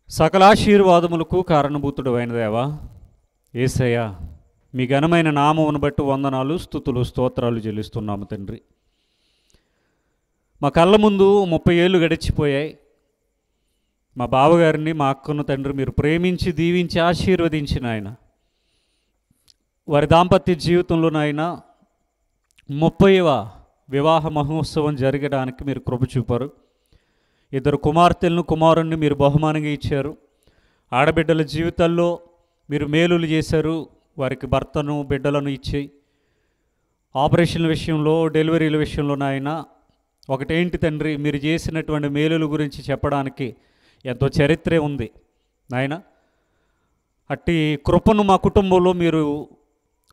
సకలాశీర్వాదములకు కారణభూతుడు అయిన దేవా యేసయ్య, మీ ఘనమైన నామమును బట్టి వందనాలు, స్తుతులు, స్తోత్రాలు చెల్లిస్తున్నాము తండ్రి. మా కళ్ళ ముందు 30 ఏళ్ళు గడిచిపోయాయి. మా బావగారిని, మా అక్కను తండ్రి మీరు ప్రేమించి దీవించి ఆశీర్వదించిన ఆయన, వారి దాంపత్య జీవితంలో నాయన 30వ వివాహ మహోత్సవం జరగడానికి మీరు కృప చూపారు. 2 కుమార్తెలను, కుమారుణ్ణి మీరు బహుమానంగా ఇచ్చారు. ఆడబిడ్డల జీవితాల్లో మీరు మేలులు చేశారు. వారికి భర్తను, బిడ్డలను ఇచ్చి ఆపరేషన్ల విషయంలో, డెలివరీల విషయంలో నాయన ఒకటేంటి తండ్రి, మీరు చేసినటువంటి మేలుల గురించి చెప్పడానికి ఎంతో చరిత్రే ఉంది నాయన. అట్టి కృపను మా కుటుంబంలో మీరు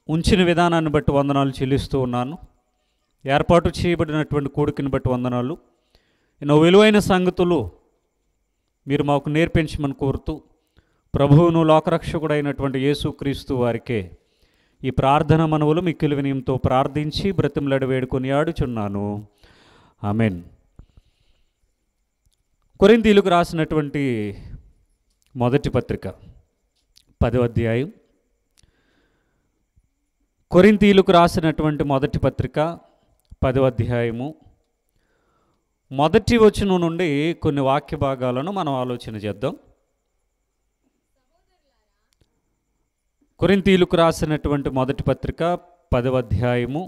ఉంచిన విధానాన్ని బట్టి వందనాలు చెల్లిస్తూ ఉన్నాను. ఏర్పాటు చేయబడినటువంటి కోరికను బట్టి వందనాలు. ఎన్నో విలువైన సంగతులు మీరు మాకు నేర్పించమని కోరుతూ, ప్రభువును లోకరక్షకుడైనటువంటి యేసుక్రీస్తు వారికే ఈ ప్రార్థన మనవులు మిక్కిలి వినయంతో ప్రార్థించి బ్రతిమలాడి వేడుకొని ఆడుచున్నాను. ఆమెన్. కొరింథీయులకు రాసినటువంటి మొదటి పత్రిక 10వ అధ్యాయం. కొరింథీయులకు రాసినటువంటి మొదటి పత్రిక 10వ అధ్యాయము మొదటి వచనం నుండి కొన్ని వాక్య భాగాలను మనం ఆలోచన చేద్దాం. కొరింథీయులకు రాసినటువంటి మొదటి పత్రిక 10వ అధ్యాయము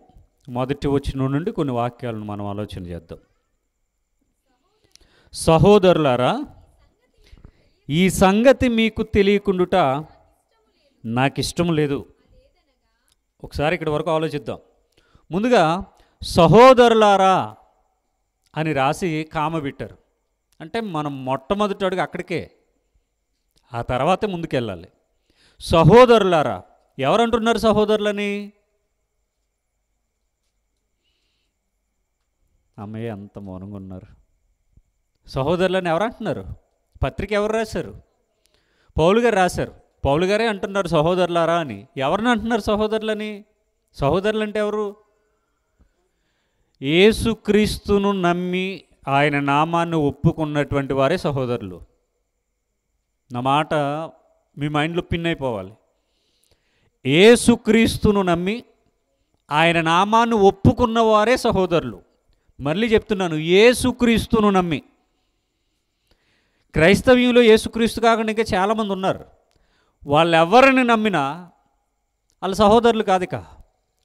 మొదటి వచనం నుండి కొన్ని వాక్యాలను మనం ఆలోచన చేద్దాం. సహోదరులారా, ఈ సంగతి మీకు తెలియకుండుట నాకు ఇష్టం లేదు. ఒకసారి ఇక్కడి వరకు ఆలోచిద్దాం. ముందుగా సహోదరులారా అని రాసి కామ పెట్టారు. అంటే మనం మొట్టమొదటి అడుగు అక్కడికే, ఆ తర్వాతే ముందుకెళ్ళాలి. సహోదరులారా, ఎవరంటున్నారు సహోదరులని? అమ్మయ్య అంత మౌనంగా ఉన్నారు. సహోదరులని ఎవరు అంటున్నారు? పత్రిక ఎవరు రాశారు? పౌలు గారు రాశారు. పౌలు గారే అంటున్నారు సహోదరులారా అని. ఎవరిని అంటున్నారు సహోదరులని? సహోదరులు అంటే ఎవరు? యేసుక్రీస్తును నమ్మి ఆయన నామాన్ని ఒప్పుకున్నటువంటి వారే సహోదరులు. నా మాట మీ మైండ్లో పిన్ అయిపోవాలి. యేసుక్రీస్తును నమ్మి ఆయన నామాన్ని ఒప్పుకున్న వారే సహోదరులు. మళ్ళీ చెప్తున్నాను, యేసుక్రీస్తును నమ్మి. క్రైస్తవ్యంలో యేసుక్రీస్తు కాకుండా ఇంకా చాలామంది ఉన్నారు. వాళ్ళు ఎవరిని నమ్మినా వాళ్ళ సహోదరులు కాదు ఇక.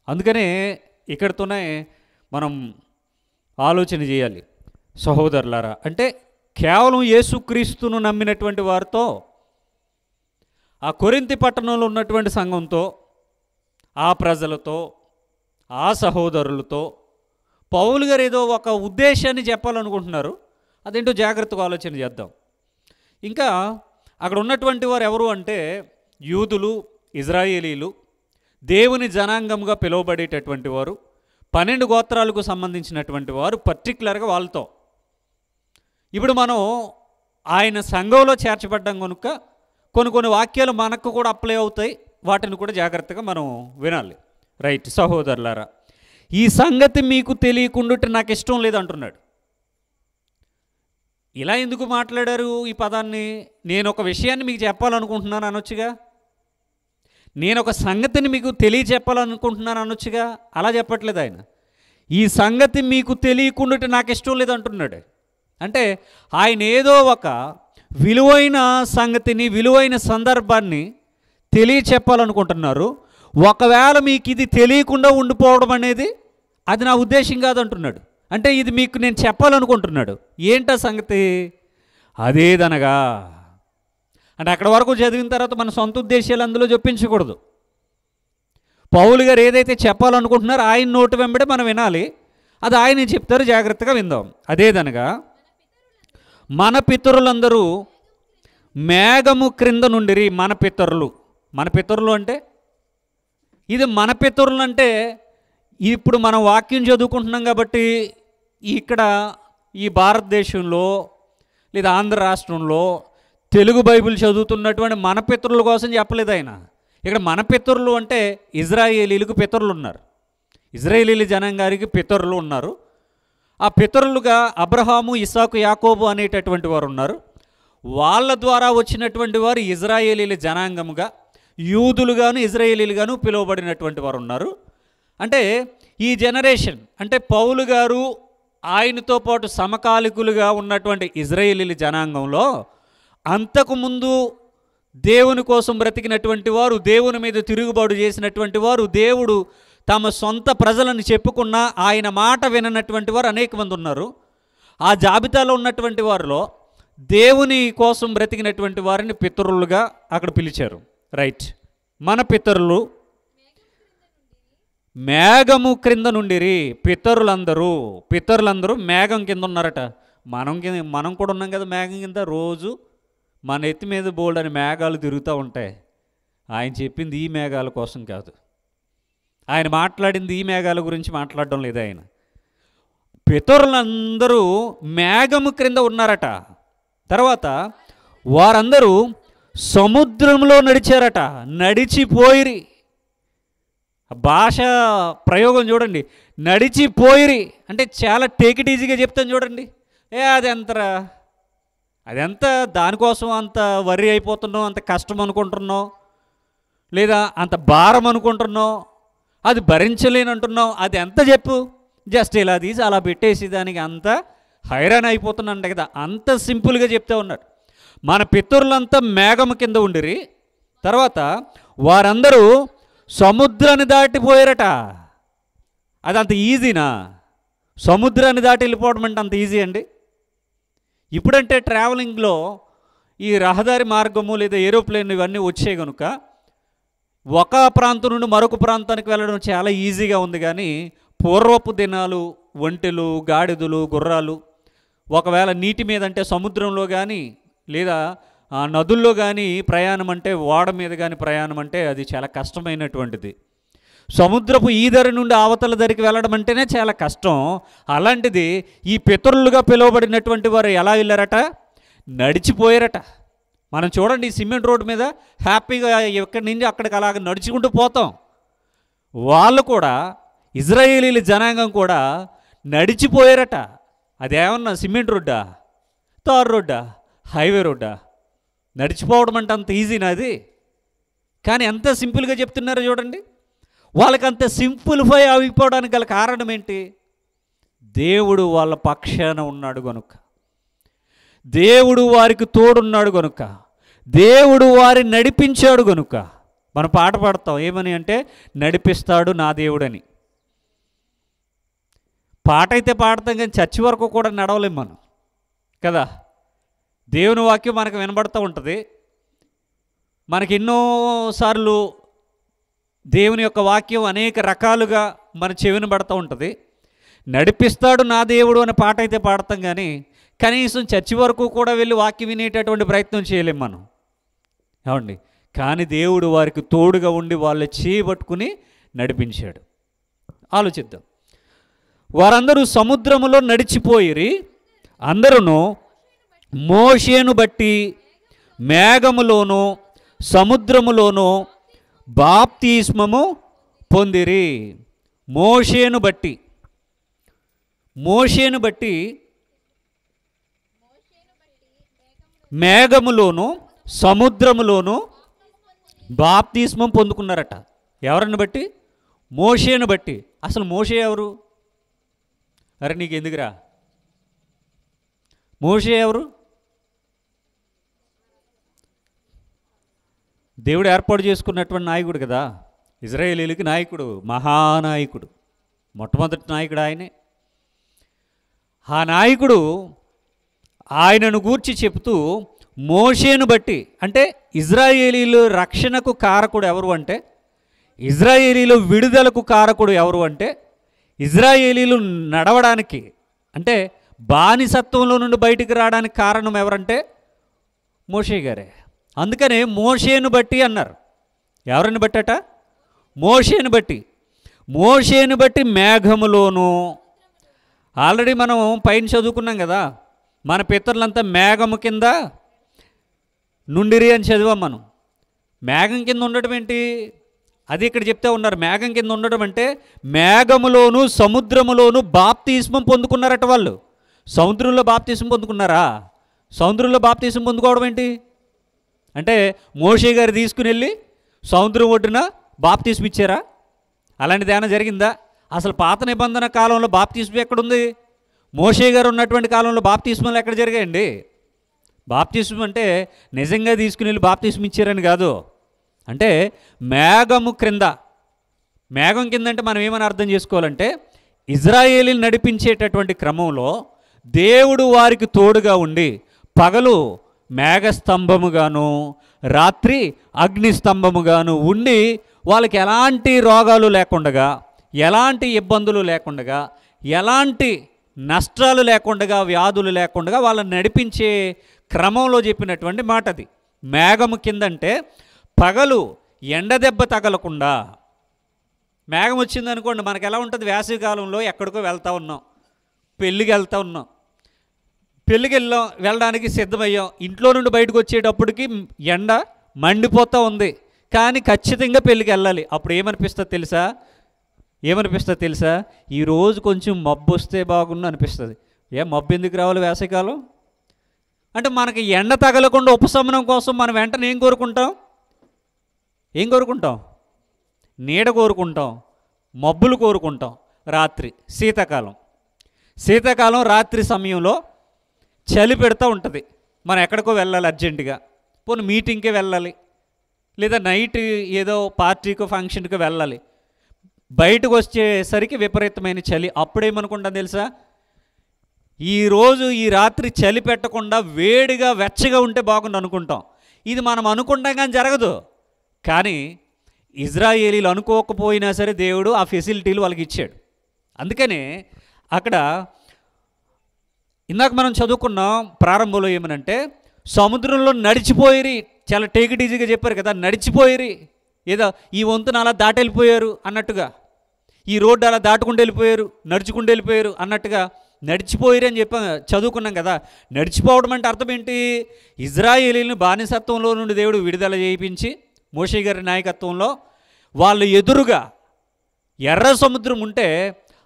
అందుకనే ఇక్కడితోనే మనం ఆలోచన చేయాలి. సహోదరులారా అంటే కేవలం యేసుక్రీస్తును నమ్మినటువంటి వారితో, ఆ కొరింథీ పట్టణంలో ఉన్నటువంటి సంఘంతో, ఆ ప్రజలతో, ఆ సహోదరులతో పౌలు గారు ఏదో ఒక ఉద్దేశాన్ని చెప్పాలనుకుంటున్నారు. అదేంటో జాగ్రత్తగా ఆలోచన చేద్దాం. ఇంకా అక్కడ ఉన్నటువంటి వారు ఎవరు అంటే యూదులు, ఇజ్రాయేలీలు, దేవుని జనాంగంగా పిలువబడేటటువంటి వారు, 12 గోత్రాలకు సంబంధించినటువంటి వారు. పర్టికులర్గా వాళ్ళతో ఇప్పుడు మనం ఆయన సంఘంలో చేర్చబడ్డాం కనుక కొన్ని వాక్యాలు మనకు కూడా అప్లై అవుతాయి. వాటిని కూడా జాగ్రత్తగా మనం వినాలి. రైట్. సహోదరులారా, ఈ సంగతి మీకు తెలియకుండాటే నాకు ఇష్టం లేదంటున్నాడు. ఇలా ఎందుకు మాట్లాడారు ఈ పదాన్ని? నేను ఒక విషయాన్ని మీకు చెప్పాలనుకుంటున్నాను అనొచ్చుగా. నేను ఒక సంగతిని మీకు తెలియచెప్పాలనుకుంటున్నాను అనొచ్చుగా. అలా చెప్పట్లేదు ఆయన. ఈ సంగతి మీకు తెలియకుండాటే నాకు ఇష్టం లేదంటున్నాడు. అంటే ఆయన ఏదో ఒక విలువైన సంగతిని, విలువైన సందర్భాన్ని తెలియచెప్పాలనుకుంటున్నారు. ఒకవేళ మీకు ఇది తెలియకుండా ఉండిపోవడం అనేది అది నా ఉద్దేశం కాదంటున్నాడు. అంటే ఇది మీకు నేను చెప్పాలనుకుంటున్నాడు. ఏంటా సంగతి? అదేదనగా అంటే అక్కడ వరకు చదివిన తర్వాత మన సొంత ఉద్దేశాలు అందులో చొప్పించకూడదు. పౌలు గారు ఏదైతే చెప్పాలనుకుంటున్నారో ఆయన నోటి వెంబడే మనం వినాలి. అది ఆయన చెప్తారు, జాగ్రత్తగా విందాం. అదేదనగా మన పితరులందరూ మేఘము క్రింద నుండిరి. మన పితరులు అంటే ఇది మన పితరులు అంటే ఇప్పుడు మనం వాక్యం చదువుకుంటున్నాం కాబట్టి ఇక్కడ ఈ భారతదేశంలో లేదా ఆంధ్ర రాష్ట్రంలో తెలుగు బైబిల్ చదువుతున్నటువంటి మన పితరుల కోసం చెప్పలేదు ఆయన. ఇక్కడ మన పితరులు అంటే ఇజ్రాయేలీలకు పితరులు ఉన్నారు. ఇజ్రాయేలీల జనాంగానికి పితరులు ఉన్నారు. ఆ పితరులుగా అబ్రహాము, ఇస్సాకు, యాకోబు అనేటటువంటి వారు ఉన్నారు. వాళ్ళ ద్వారా వచ్చినటువంటి వారు ఇజ్రాయేలీల జనాంగముగా, యూదులుగాను ఇజ్రాయేలీలుగాను పిలువబడినటువంటి వారు ఉన్నారు. అంటే ఈ జనరేషన్ అంటే పౌలు గారు ఆయనతో పాటు సమకాలికులుగా ఉన్నటువంటి ఇజ్రాయేలీల జనాంగంలో అంతకుముందు దేవుని కోసం బ్రతికినటువంటి వారు, దేవుని మీద తిరుగుబాటు చేసినటువంటి వారు, దేవుడు తమ సొంత ప్రజలను చెప్పుకున్న ఆయన మాట విననటువంటి వారు అనేక మంది ఉన్నారు. ఆ జాబితాలో ఉన్నటువంటి వారిలో దేవుని కోసం బ్రతికినటువంటి వారిని పితరులుగా అక్కడ పిలిచారు. రైట్. మన పితరులు మేఘము క్రింద నుండిరి. పితరులందరూ మేఘం కింద ఉన్నారట. మనం కూడా ఉన్నాం కదా మేఘం కింద. రోజు మన ఎత్తి మీద బోల్డ్ అని మేఘాలు తిరుగుతూ ఉంటాయి. ఆయన చెప్పింది ఈ మేఘాల కోసం కాదు, ఆయన మాట్లాడింది ఈ మేఘాల గురించి మాట్లాడడం లేదు. ఆయన పితరులందరూ మేఘము క్రింద ఉన్నారట. తర్వాత వారందరూ సముద్రంలో నడిచారట. నడిచిపోయిరి. భాష ప్రయోగం చూడండి. నడిచిపోయిరి అంటే చాలా టేక్ ఇట్ ఈజీగా చెప్తాను చూడండి. అదెంత దానికోసం అంత వర్రీ అయిపోతున్నావు, అంత కష్టం అనుకుంటున్నావు, లేదా అంత భారం అనుకుంటున్నావు, అది భరించలేని అంటున్నావు, అది ఎంత చెప్పు, జస్ట్ ఇలా తీసి అలా పెట్టేసి దానికి అంత హైరాన్ అయిపోతున్నాంట కదా. అంత సింపుల్గా చెప్తే ఉన్నాడు. మన పితరులంతా మేఘము కింద ఉండిరి. తర్వాత వారందరూ సముద్రాన్ని దాటిపోయారట. అది అంత ఈజీనా? సముద్రాన్ని దాటి వెళ్ళిపోవడం అంటే అంత ఈజీ అండి? ఇప్పుడంటే ట్రావెలింగ్లో ఈ రహదారి మార్గము లేదా ఏరోప్లేన్ ఇవన్నీ వచ్చాయి కనుక ఒక ప్రాంతం నుండి మరొక ప్రాంతానికి వెళ్ళడం చాలా ఈజీగా ఉంది. కానీ పూర్వపు దినాలు ఒంటెలు, గాడిదలు, గుర్రాలు ఒకవేళ నీటి మీద అంటే సముద్రంలో కానీ లేదా నదుల్లో కానీ ప్రయాణం అంటే, ఓడ మీద కానీ ప్రయాణం అంటే అది చాలా కష్టమైనటువంటిది. సముద్రపు ఈ ధర నుండి అవతల ధరికి వెళ్ళడం అంటేనే చాలా కష్టం. అలాంటిది ఈ పితరులుగా పిలువబడినటువంటి వారు ఎలా వెళ్ళారట? నడిచిపోయారట. మనం చూడండి, ఈ సిమెంట్ రోడ్డు మీద హ్యాపీగా ఎక్కడి నుంచి అక్కడికి అలాగ నడుచుకుంటూ పోతాం. వాళ్ళు కూడా, ఇజ్రాయేలీల జనాంగం కూడా నడిచిపోయారట. అదేమన్నా సిమెంట్ రోడ్డా, తార్ రోడ్డా, హైవే రోడ్డా? నడిచిపోవడం అంటే అంత ఈజీనా అది? కానీ ఎంత సింపుల్గా చెప్తున్నారో చూడండి. వాళ్ళకంత సింప్లిఫై అయిపోవడానికి గల కారణం ఏంటి? దేవుడు వాళ్ళ పక్షాన ఉన్నాడు కనుక, దేవుడు వారికి తోడున్నాడు కనుక, దేవుడు వారిని నడిపించాడు కనుక. మనం పాట పాడతాం ఏమని అంటే, నడిపిస్తాడు నా దేవుడని. పాట అయితే పాడతాం కానీ చర్చి వరకు కూడా నడవలేం మనం కదా. దేవుని వాక్యం మనకు వినబడుతూ ఉంటుంది. మనకి ఎన్నోసార్లు దేవుని యొక్క వాక్యం అనేక రకాలుగా మన చెవిని పడుతూ ఉంటుంది. నడిపిస్తాడు నా దేవుడు అనే పాట అయితే పాడతాం కానీ కనీసం చర్చి వరకు కూడా వెళ్ళి వాక్యం వినేటటువంటి ప్రయత్నం చేయలేం మనం, ఏమండి? కానీ దేవుడు వారికి తోడుగా ఉండి వాళ్ళ చేయబట్టుకుని నడిపించాడు. ఆలోచిద్దాం. వారందరూ సముద్రములో నడిచిపోయిరి. అందరూ మోషేను బట్టి మేఘములోను సముద్రములోను బాప్తిస్మము పొందిరి. మోషేను బట్టి మేఘములోను సముద్రములోను బాప్తిస్మం పొందుకున్నారట. ఎవరిని బట్టి? మోషేను బట్టి. అసలు మోషే ఎవరు? అరే నీకు ఎందుకురా? మోషే ఎవరు? దేవుడు ఏర్పాటు చేసుకున్నటువంటి నాయకుడు కదా, ఇజ్రాయేలీలకి నాయకుడు, మహానాయకుడు, మొట్టమొదటి నాయకుడు ఆయనే. ఆ నాయకుడు ఆయనను గూర్చి చెప్తూ మోషేను బట్టి, అంటే ఇజ్రాయేలీలు రక్షణకు కారకుడు ఎవరు అంటే, ఇజ్రాయేలీలు విడుదలకు కారకుడు ఎవరు అంటే, ఇజ్రాయేలీలు నడవడానికి అంటే బానిసత్వంలో నుండి బయటికి రావడానికి కారణం ఎవరంటే మోషే గారే. అందుకనే మోషేను బట్టి అన్నారు. ఎవరిని బట్టట? మోషేను బట్టి. మోషేను బట్టి మేఘములోను. ఆల్రెడీ మనం పైన చదువుకున్నాం కదా, మన పితరులంతా మేఘము కింద నుండిరి అని చదివాం మనం. మేఘం కింద ఉండటం ఏంటి? అది ఇక్కడ చెప్తే ఉన్నారు. మేఘం కింద ఉండడం అంటే మేఘములోను సముద్రములోను బాప్తిస్మం పొందుకున్నారట వాళ్ళు. సముద్రంలో బాప్తిస్మం పొందుకున్నారా? సముద్రంలో బాప్తీసం పొందుకోవడం ఏంటి అంటే మోషే గారు తీసుకుని వెళ్ళి సముద్రం ఒడ్డున బాప్తీసం ఇచ్చారా? అలాంటిది ఏమైనా జరిగిందా? అసలు పాత నిబంధన కాలంలో బాప్తీసం ఎక్కడుంది? మోషే గారు ఉన్నటువంటి కాలంలో బాప్తీస్మాలు ఎక్కడ జరిగాయండి? బాప్తీసం అంటే నిజంగా తీసుకుని వెళ్ళి బాప్తీసం ఇచ్చారని కాదు. అంటే మేఘము క్రింద, మేఘం కింద అంటే మనం ఏమని అర్థం చేసుకోవాలంటే ఇజ్రాయేలీని నడిపించేటటువంటి క్రమంలో దేవుడు వారికి తోడుగా ఉండి పగలు మేఘస్తంభముగాను రాత్రి అగ్నిస్తంభముగాను ఉండి వాళ్ళకి ఎలాంటి రోగాలు లేకుండగా, ఎలాంటి ఇబ్బందులు లేకుండగా, ఎలాంటి నష్టాలు లేకుండగా, వ్యాధులు లేకుండగా వాళ్ళని నడిపించే క్రమంలో చెప్పినటువంటి మాట అది. మేఘము కిందంటే పగలు ఎండదెబ్బ తగలకుండా. మేఘం వచ్చిందనుకోండి, మనకు ఎలా ఉంటుంది? వేసవికాలంలో ఎక్కడికో వెళ్తూ ఉన్నాం, పెళ్ళికి వెళ్తూ ఉన్నాం, పెళ్ళికి వెళ్ళడానికి సిద్ధమయ్యాం, ఇంట్లో నుండి బయటకు వచ్చేటప్పటికి ఎండ మండిపోతూ ఉంది, కానీ ఖచ్చితంగా పెళ్ళికి వెళ్ళాలి. అప్పుడు ఏమనిపిస్తుంది తెలుసా? ఈరోజు కొంచెం మబ్బు వస్తే బాగుండు అనిపిస్తుంది. మబ్బు ఎందుకు రావాలి వేసవికాలం అంటే? మనకి ఎండ తగలకుండా ఉపశమనం కోసం మనం వెంటనే ఏం కోరుకుంటాం? నీడ కోరుకుంటాం, మబ్బులు కోరుకుంటాం. రాత్రి శీతాకాలం రాత్రి సమయంలో చలి పెడుతూ ఉంటుంది. మనం ఎక్కడికో వెళ్ళాలి అర్జెంటుగా, పోనీ మీటింగ్కే వెళ్ళాలి, లేదా నైట్ ఏదో పార్టీకో ఫంక్షన్కో వెళ్ళాలి. బయటకు వచ్చేసరికి విపరీతమైన చలి. అప్పుడేమనుకుంటాం తెలుసా? ఈ రాత్రి చలి పెట్టకుండా వేడిగా వెచ్చగా ఉంటే బాగుండు అనుకుంటాం. ఇది మనం అనుకుంటాం కానీ జరగదు. కానీ ఇజ్రాయేలీలు అనుకోకపోయినా సరే దేవుడు ఆ ఫెసిలిటీలు వాళ్ళకి ఇచ్చాడు. అందుకనే అక్కడ ఇందాక మనం చదువుకున్నాం ప్రారంభంలో ఏమనంటే సముద్రంలో నడిచిపోయిరి. చాలా టేక్ ఇట్ ఈజీగా చెప్పారు కదా, నడిచిపోయిరి. ఏదో ఈ వంతున అలా దాటి వెళ్ళిపోయారు అన్నట్టుగా, ఈ రోడ్డు అలా దాటుకుంటూ వెళ్ళిపోయారు, నడుచుకుంటూ వెళ్ళిపోయారు అన్నట్టుగా నడిచిపోయిరి అని చదువుకున్నాం కదా. నడిచిపోవడం అంటే అర్థం ఏంటి? ఇజ్రాయేలీలను బానిసత్వంలో నుండి దేవుడు విడుదల చేయించి మోషే గారి నాయకత్వంలో వాళ్ళు ఎదురుగా ఎర్ర సముద్రం ఉంటే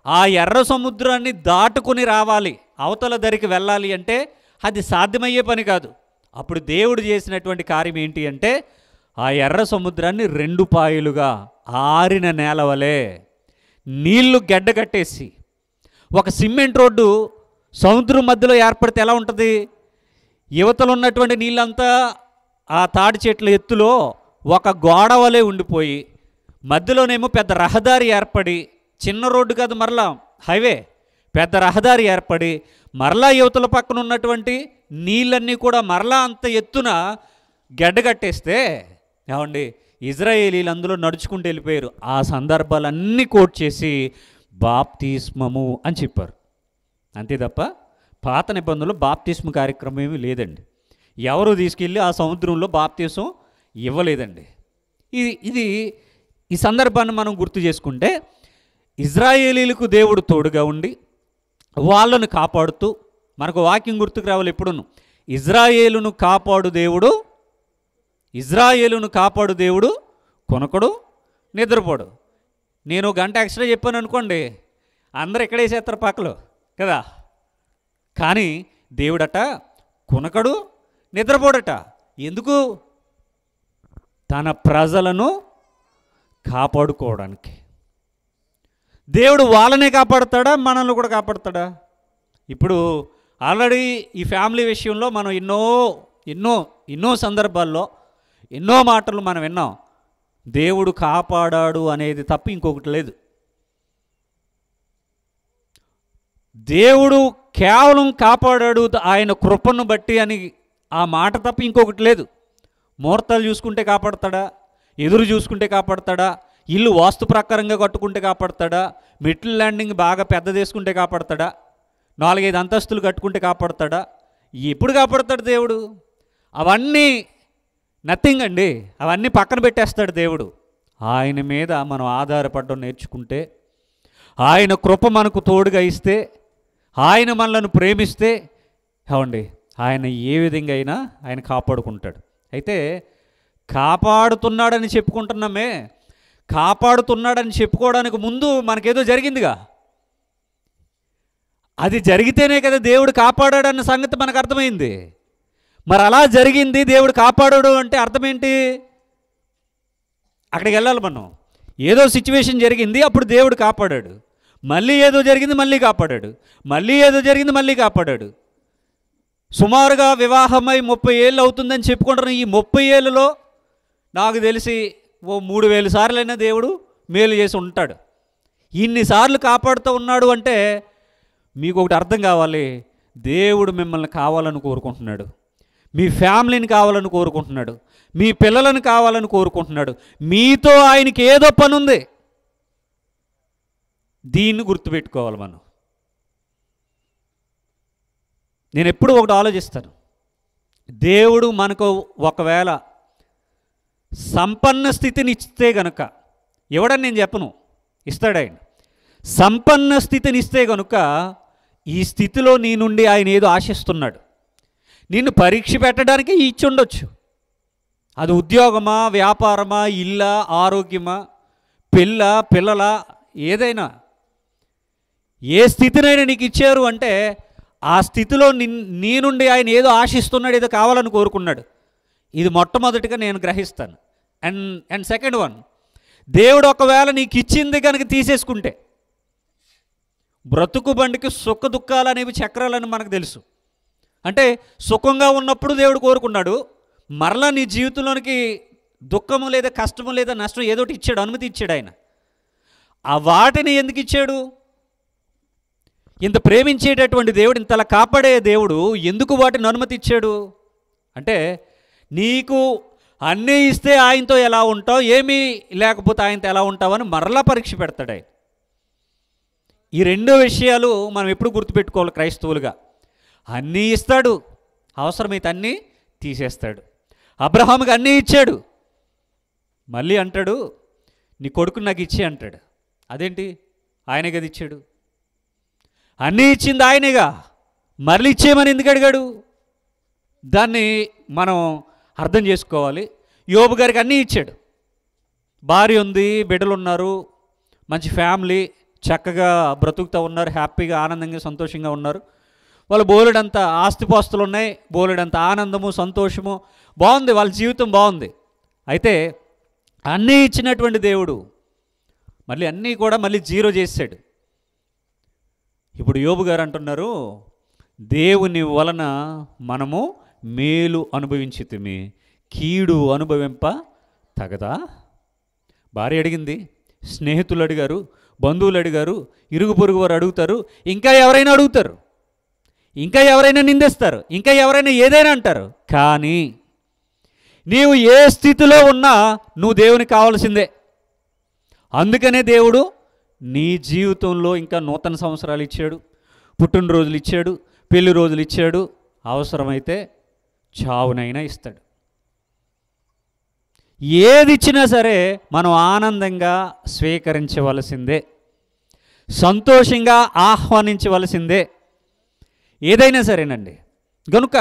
ఆ ఎర్ర సముద్రాన్ని దాటుకుని రావాలి, అవతల దరికి వెళ్ళాలి అంటే అది సాధ్యమయ్యే పని కాదు. అప్పుడు దేవుడు చేసినటువంటి కార్యం ఏంటి అంటే ఆ ఎర్ర సముద్రాన్ని 2 పాయలుగా ఆరిన నేల వలె నీళ్లు గడ్డకట్టేసి, ఒక సిమెంట్ రోడ్డు సముద్రం మధ్యలో ఏర్పడితే ఎలా ఉంటుంది? యువతలో ఉన్నటువంటి నీళ్ళంతా ఆ తాడి చెట్ల ఎత్తులో ఒక గోడ వలె ఉండిపోయి, మధ్యలోనేమో పెద్ద రహదారి ఏర్పడి, చిన్న రోడ్డు కాదు మరలా హైవే, పెద్ద రహదారి ఏర్పడి, మరలా యువతల పక్కన ఉన్నటువంటి నీళ్ళన్నీ కూడా మరలా అంత ఎత్తున గడ్డకట్టేస్తే ఏమండి ఇజ్రాయేలీలు అందులో నడుచుకుంటూ వెళ్ళిపోయారు. ఆ సందర్భాలన్నీ కోట్ చేసి బాప్తిస్మము అని చెప్పారు. అంతే తప్ప పాత నిబంధనలో బాప్తిస్మ కార్యక్రమం ఏమీ లేదండి. ఎవరు తీసుకెళ్ళి ఆ సముద్రంలో బాప్తిసం ఇవ్వలేదండి. ఇది ఈ సందర్భాన్ని మనం గుర్తు చేసుకుంటే ఇజ్రాయేలీలకు దేవుడు తోడుగా ఉండి వాళ్ళను కాపాడుతూ, మనకు వాక్యం గుర్తుకు రావాలి ఎప్పుడును, ఇజ్రాయేలును కాపాడు దేవుడు కొనకడు నిద్రపోడు. నేను గంట ఎక్స్ట్రా చెప్పాను అనుకోండి, అందరు ఎక్కడేసేస్తారు పక్కలో కదా. కానీ దేవుడట కొనకడు నిద్రపోడట. ఎందుకు? తన ప్రజలను కాపాడుకోవడానికి. దేవుడు వాళ్ళనే కాపాడుతాడా, మనల్ని కూడా కాపాడుతాడా? ఇప్పుడు ఆల్రెడీ ఈ ఫ్యామిలీ విషయంలో మనం ఎన్నో సందర్భాల్లో ఎన్నో మాటలు మనం విన్నాం. దేవుడు కాపాడాడు అనేది తప్ప ఇంకొకటి లేదు. దేవుడు కేవలం కాపాడాడు ఆయన కృపను బట్టి అని ఆ మాట తప్ప ఇంకొకటి లేదు. ముహూర్తాలు చూసుకుంటే కాపాడతాడా? ఎదురు చూసుకుంటే కాపాడతాడా? ఇల్లు వాస్తు ప్రకారంగా కట్టుకుంటే కాపాడతాడా? మెట్ల ల్యాండింగ్ బాగా పెద్ద చేసుకుంటే కాపాడతాడా? 4-5 అంతస్తులు కట్టుకుంటే కాపాడతాడా? ఎప్పుడు కాపాడతాడు దేవుడు? అవన్నీ నథింగ్ అండి. అవన్నీ పక్కన పెట్టేస్తాడు దేవుడు. ఆయన మీద మనం ఆధారపడడం నేర్చుకుంటే, ఆయన కృప మనకు తోడుగా ఇస్తే, ఆయన మనలను ప్రేమిస్తే ఏమండి ఆయన ఏ విధంగా అయినా ఆయన కాపాడుకుంటాడు. అయితే కాపాడుతున్నాడని చెప్పుకుంటున్నామే, కాపాడుతున్నాడని చెప్పుకోవడానికి ముందు మనకేదో జరిగిందిగా. అది జరిగితేనే కదా దేవుడు కాపాడాడన్న సంగతి మనకు అర్థమైంది. మరి అలా జరిగింది, దేవుడు కాపాడాడు అంటే అర్థం ఏంటి? అక్కడికి వెళ్ళాలి మనం. ఏదో సిచ్యువేషన్ జరిగింది, అప్పుడు దేవుడు కాపాడాడు. మళ్ళీ ఏదో జరిగింది, మళ్ళీ కాపాడాడు. మళ్ళీ ఏదో జరిగింది, మళ్ళీ కాపాడాడు. సుమారుగా వివాహమై 30 ఏళ్ళు అవుతుందని చెప్పుకుంటున్న ఈ 30 ఏళ్ళలో నాకు తెలిసి ఓ 3000 సార్లైనా దేవుడు మేలు చేసి ఉంటాడు. ఇన్నిసార్లు కాపాడుతూ ఉన్నాడు అంటే మీకు ఒకటి అర్థం కావాలి, దేవుడు మిమ్మల్ని కావాలని కోరుకుంటున్నాడు, మీ ఫ్యామిలీని కావాలని కోరుకుంటున్నాడు, మీ పిల్లలను కావాలని కోరుకుంటున్నాడు. మీతో ఆయనకి ఏదో పని ఉంది. దీన్ని గుర్తుపెట్టుకోవాలి మనం. నేను ఎప్పుడు ఒకటి ఆలోచిస్తాను, దేవుడు మనకు ఒకవేళ సంపన్న స్థితిని ఇస్తే గనుక, ఇవ్వడని నేను చెప్పను, ఇస్తాడు ఆయన. సంపన్న స్థితిని ఇస్తే గనుక ఈ స్థితిలో నీ నుండి ఆయన ఏదో ఆశిస్తున్నాడు. నిన్ను పరీక్ష పెట్టడానికి ఇచ్చి ఉండొచ్చు. అది ఉద్యోగమా, వ్యాపారమా, ఇల్లా, ఆరోగ్యమా, పిల్లల ఏదైనా, ఏ స్థితినైనా నీకు ఇచ్చారు అంటే ఆ స్థితిలో నీ నుండి ఆయన ఏదో ఆశిస్తున్నాడు, ఏదో కావాలని కోరుకున్నాడు. ఇది మొట్టమొదటిగా నేను గ్రహిస్తాను. అండ్ సెకండ్ వన్, దేవుడు ఒకవేళ నీకు ఇచ్చింది కనుక తీసేసుకుంటే, బ్రతుకు బండికి సుఖ దుఃఖాలు అనేవి చక్రాలని మనకు తెలుసు. అంటే సుఖంగా ఉన్నప్పుడు దేవుడు కోరుకున్నాడు, మరలా నీ జీవితంలోనికి దుఃఖము లేదా కష్టము లేదా నష్టం ఏదోటి ఇచ్చాడు, అనుమతి ఇచ్చాడు ఆయన. ఆ వాటిని ఎందుకు ఇచ్చాడు? ఇంత ప్రేమించేటటువంటి దేవుడు, ఇంతలా కాపాడే దేవుడు ఎందుకు వాటిని అనుమతి ఇచ్చాడు అంటే, నీకు అన్నీ ఇస్తే ఆయనతో ఎలా ఉంటావు, ఏమీ లేకపోతే ఆయనతో ఎలా ఉంటావని మరలా పరీక్ష పెడతాడు ఆయన. ఈ రెండు విషయాలు మనం ఎప్పుడు గుర్తుపెట్టుకోవాలి క్రైస్తవులుగా. అన్నీ ఇస్తాడు, అవసరమైతే అన్నీ తీసేస్తాడు. అబ్రహాముకి అన్నీ ఇచ్చాడు, మళ్ళీ అంటాడు నీ కొడుకుని నాకు ఇచ్చే అంటాడు. అదేంటి? ఆయనే కదా ఇచ్చాడు. అన్నీ ఇచ్చింది ఆయనేగా, మరలి ఇచ్చేయమని ఎందుకు అడిగాడు? దాన్ని మనం అర్థం చేసుకోవాలి. యోబు గారికి అన్నీ ఇచ్చాడు, భార్య ఉంది, బిడ్డలు ఉన్నారు, మంచి ఫ్యామిలీ, చక్కగా బ్రతుకుతూ ఉన్నారు, హ్యాపీగా ఆనందంగా సంతోషంగా ఉన్నారు. వాళ్ళు బోలెడంత ఆస్తిపాస్తులు ఉన్నాయి, బోలెడంత ఆనందము సంతోషము, బాగుంది, వాళ్ళ జీవితం బాగుంది. అయితే అన్నీ ఇచ్చినటువంటి దేవుడు మళ్ళీ అన్నీ కూడా మళ్ళీ జీరో చేశాడు. ఇప్పుడు యోబు గారు అంటున్నారు, దేవుని వలన మనము మేలు అనుభవించితిమి, కీడు అనుభవింప తగదా? భార్య అడిగింది, స్నేహితులు అడిగారు, బంధువులు అడిగారు, ఇరుగు పొరుగు వారు అడుగుతారు, ఇంకా ఎవరైనా అడుగుతారు, ఇంకా ఎవరైనా నిందిస్తారు, ఇంకా ఎవరైనా ఏదైనా అంటారు. కానీ నీవు ఏ స్థితిలో ఉన్నా నువ్వు దేవునికి కావాల్సిందే. అందుకనే దేవుడు నీ జీవితంలో ఇంకా నూతన సంవత్సరాలు ఇచ్చాడు, పుట్టినరోజులు ఇచ్చాడు, పెళ్లి రోజులు ఇచ్చాడు, అవసరమైతే చావునైనా ఇస్తాడు. ఏది ఇచ్చినా సరే మనం ఆనందంగా స్వీకరించవలసిందే, సంతోషంగా ఆహ్వానించవలసిందే, ఏదైనా సరేనండి. కనుక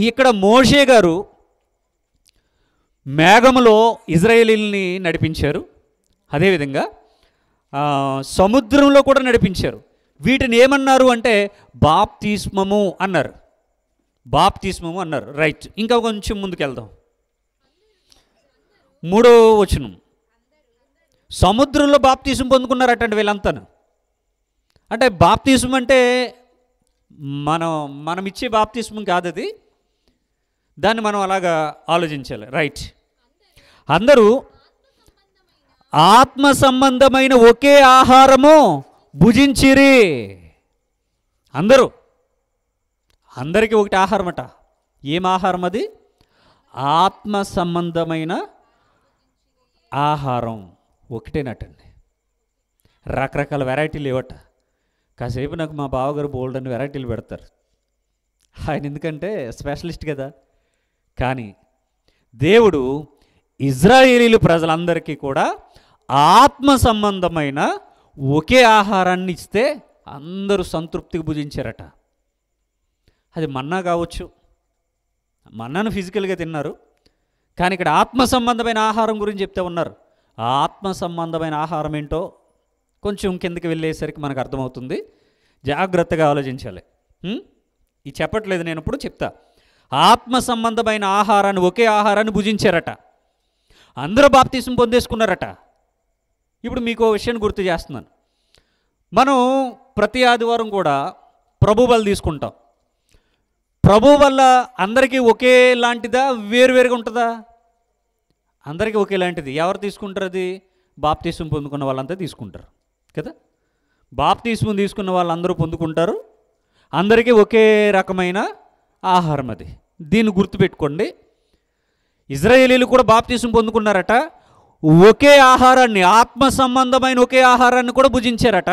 ఇక్కడ మోషే గారు మేఘములో ఇజ్రాయేలీల్ని నడిపించారు, అదేవిధంగా సముద్రంలో కూడా నడిపించారు. వీటిని ఏమన్నారు అంటే బాప్తిస్మము అన్నారు, బాప్తిస్మము అన్నారు. రైట్, ఇంకా కొంచెం ముందుకు వెళ్దాం. 3వ వచనం, సముద్రంలో బాప్తిస్మం పొందుకున్నారటండి వీళ్ళంతా. అంటే బాప్తిస్మం అంటే మనం ఇచ్చే బాప్తిస్మం కాదు అది, దాన్ని మనం అలాగా ఆలోచించాలి. రైట్, అందరూ ఆత్మ సంబంధమైన ఒకే ఆహారము భుజించిరి. అందరికీ ఒకటి ఆహారం అట. ఏం ఆహారం అది? ఆత్మ సంబంధమైన ఆహారం ఒకటేనటండి. రకరకాల వెరైటీలు ఇవ్వట. కాసేపు నాకు మా బావగారు బోల్డ్ అని వెరైటీలు పెడతారు, ఆయన ఎందుకంటే స్పెషలిస్ట్ కదా. కానీ దేవుడు ఇజ్రాయేలీలు ప్రజలందరికీ కూడా ఆత్మ సంబంధమైన ఒకే ఆహారాన్ని ఇస్తే అందరూ సంతృప్తిగా భుజించారట. అది మన్నా కావచ్చు, మన్నాను ఫిజికల్గా తిన్నారు, కానీ ఇక్కడ ఆత్మ సంబంధమైన ఆహారం గురించి చెప్తే ఉన్నారు. ఆ ఆత్మ సంబంధమైన ఆహారం ఏంటో కొంచెం కిందకి వెళ్ళేసరికి మనకు అర్థమవుతుంది, జాగ్రత్తగా ఆలోచించాలి. ఇది చెప్పట్లేదు నేను, ఇప్పుడు చెప్తా. ఆత్మ సంబంధమైన ఆహారాన్ని, ఒకే ఆహారాన్ని భుజించారట. అందరూ బాప్తిసం పొందేసుకున్నారట. ఇప్పుడు మీకు ఓ విషయాన్ని గుర్తు చేస్తున్నాను. మనం ప్రతి ఆదివారం కూడా ప్రభు బలి తీసుకుంటాం. ప్రభు వల్ల అందరికీ ఒకేలాంటిదా, వేరువేరుగా ఉంటుందా? అందరికీ ఒకేలాంటిది. ఎవరు తీసుకుంటారు? అది బాప్తిసం పొందుకున్న వాళ్ళంతా తీసుకుంటారు కదా. బాప్తిసం తీసుకున్న వాళ్ళందరూ పొందుకుంటారు. అందరికీ ఒకే రకమైన ఆహారం అది. దీన్ని గుర్తుపెట్టుకోండి. ఇజ్రాయేలీలు కూడా బాప్తిసం పొందుకున్నారట. ఒకే ఆహారాన్ని, ఆత్మ సంబంధమైన ఒకే ఆహారాన్ని కూడా భుజించారట.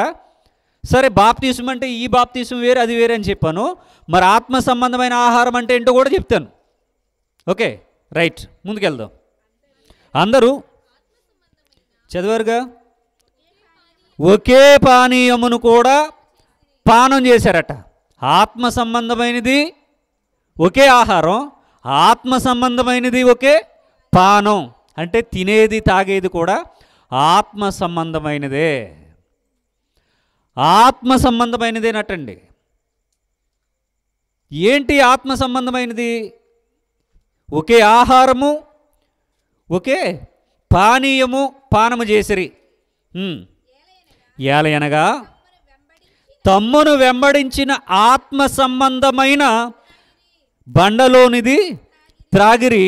సరే, బాప్తిసం అంటే ఈ బాప్తిసం వేరే, అది వేరే అని చెప్పాను. మరి ఆత్మ సంబంధమైన ఆహారం అంటే ఏంటో కూడా చెప్తాను. ఓకే, రైట్, ముందుకెళ్దాం. అందరూ చదివారుగా. ఒకే పానీయమును కూడా పానం చేశారట. ఆత్మ సంబంధమైనది ఒకే ఆహారం, ఆత్మ సంబంధమైనది ఒకే పానం. అంటే తినేది తాగేది కూడా ఆత్మ సంబంధమైనదే, ఆత్మ సంబంధమైనదేనటండి. ఏంటి ఆత్మ సంబంధమైనది? ఒకే ఆహారము, ఒకే పానీయము పానము చేసిరి. ఏలయనగా తమ్మును వెంబడించిన ఆత్మ సంబంధమైన బండలోనిది త్రాగిరి.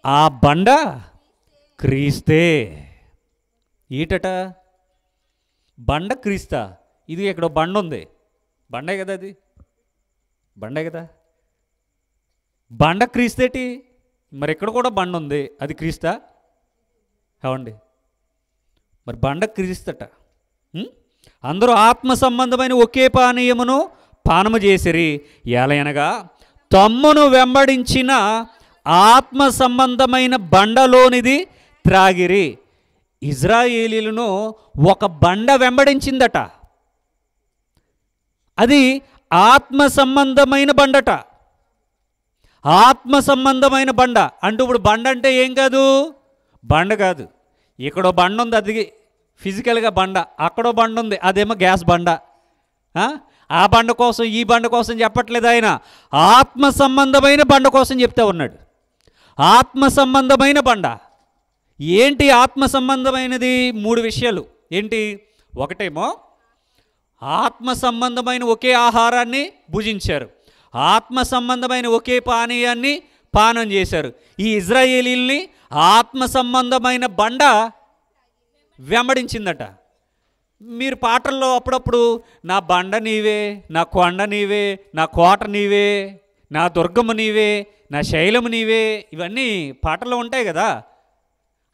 ఆ బండ క్రీస్తే. ఈటట బండ క్రీస్తా? ఇది ఇక్కడ బండ ఉంది, బండే కదా, అది బండే కదా. బండ క్రీస్తేటి? మరి ఇక్కడ కూడా బండ ఉంది, అది క్రీస్తా? అవండి, మరి బండ క్రీస్తట. అందరూ ఆత్మ సంబంధమైన ఒకే పానీయమును పానము చేసిరి. ఏలయనగా తమ్మును వెంబడించిన ఆత్మ సంబంధమైన బండలోనిది త్రాగిరి. ఇజ్రాయేలీలను ఒక బండ వెంబడించిందట. అది ఆత్మ సంబంధమైన బండట. ఆత్మ సంబంధమైన బండ అంటూ, ఇప్పుడు బండ అంటే ఏం కాదు, బండ కాదు. ఇక్కడో బండ ఉంది, అది ఫిజికల్గా బండ. అక్కడో బండ ఉంది, అదేమో గ్యాస్ బండ. ఆ బండ కోసం ఈ బండ కోసం చెప్పట్లేదు ఆయన, ఆత్మ సంబంధమైన బండ కోసం చెప్తా ఉన్నాడు. ఆత్మ సంబంధమైన బండ ఏంటి? ఆత్మ సంబంధమైనది 3 విషయాలు ఏంటి? ఒకటేమో ఆత్మ సంబంధమైన ఒకే ఆహారాన్ని భుజించారు, ఆత్మ సంబంధమైన ఒకే పానీయాన్ని పానం చేశారు. ఈ ఇజ్రాయేలీల్ని ఆత్మ సంబంధమైన బండ వెంబడించిందట. మీరు పాటల్లో అప్పుడప్పుడు నా బండ నీవే, నా కొండ నీవే, నా కోట నీవే, నా దుర్గము నీవే, నా శైలము నీవే, ఇవన్నీ పాటల్లో ఉంటాయి కదా.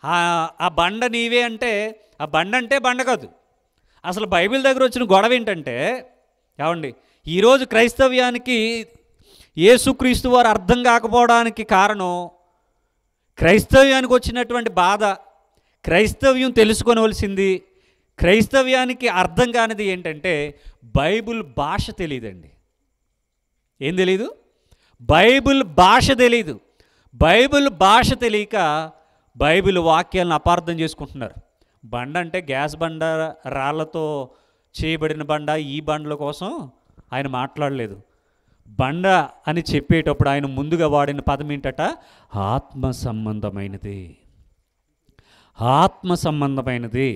ఆ బండ నీవే అంటే ఆ బండ అంటే బండ కాదు. అసలు బైబిల్ దగ్గర వచ్చిన గొడవ ఏంటంటే, ఏమండి, ఈరోజు క్రైస్తవ్యానికి యేసుక్రీస్తు వారు అర్థం కాకపోవడానికి కారణం, క్రైస్తవ్యానికి వచ్చినటువంటి బాధ, క్రైస్తవ్యం తెలుసుకోవలసింది, క్రైస్తవ్యానికి అర్థం కానిది ఏంటంటే బైబిల్ భాష తెలియదండి. ఏం తెలీదు? బైబిల్ భాష తెలీదు. బైబిల్ భాష తెలియక బైబిల్ వాక్యాలను అపార్థం చేసుకుంటున్నారు. బండ అంటే గ్యాస్ బండ, రాళ్లతో చేయబడిన బండ, ఈ బండ్ల కోసం ఆయన మాట్లాడలేదు. బండ అని చెప్పేటప్పుడు ఆయన ముందుగా వాడిన పదం ఏంటట? ఆత్మ సంబంధమైనది. ఆత్మ సంబంధమైనది,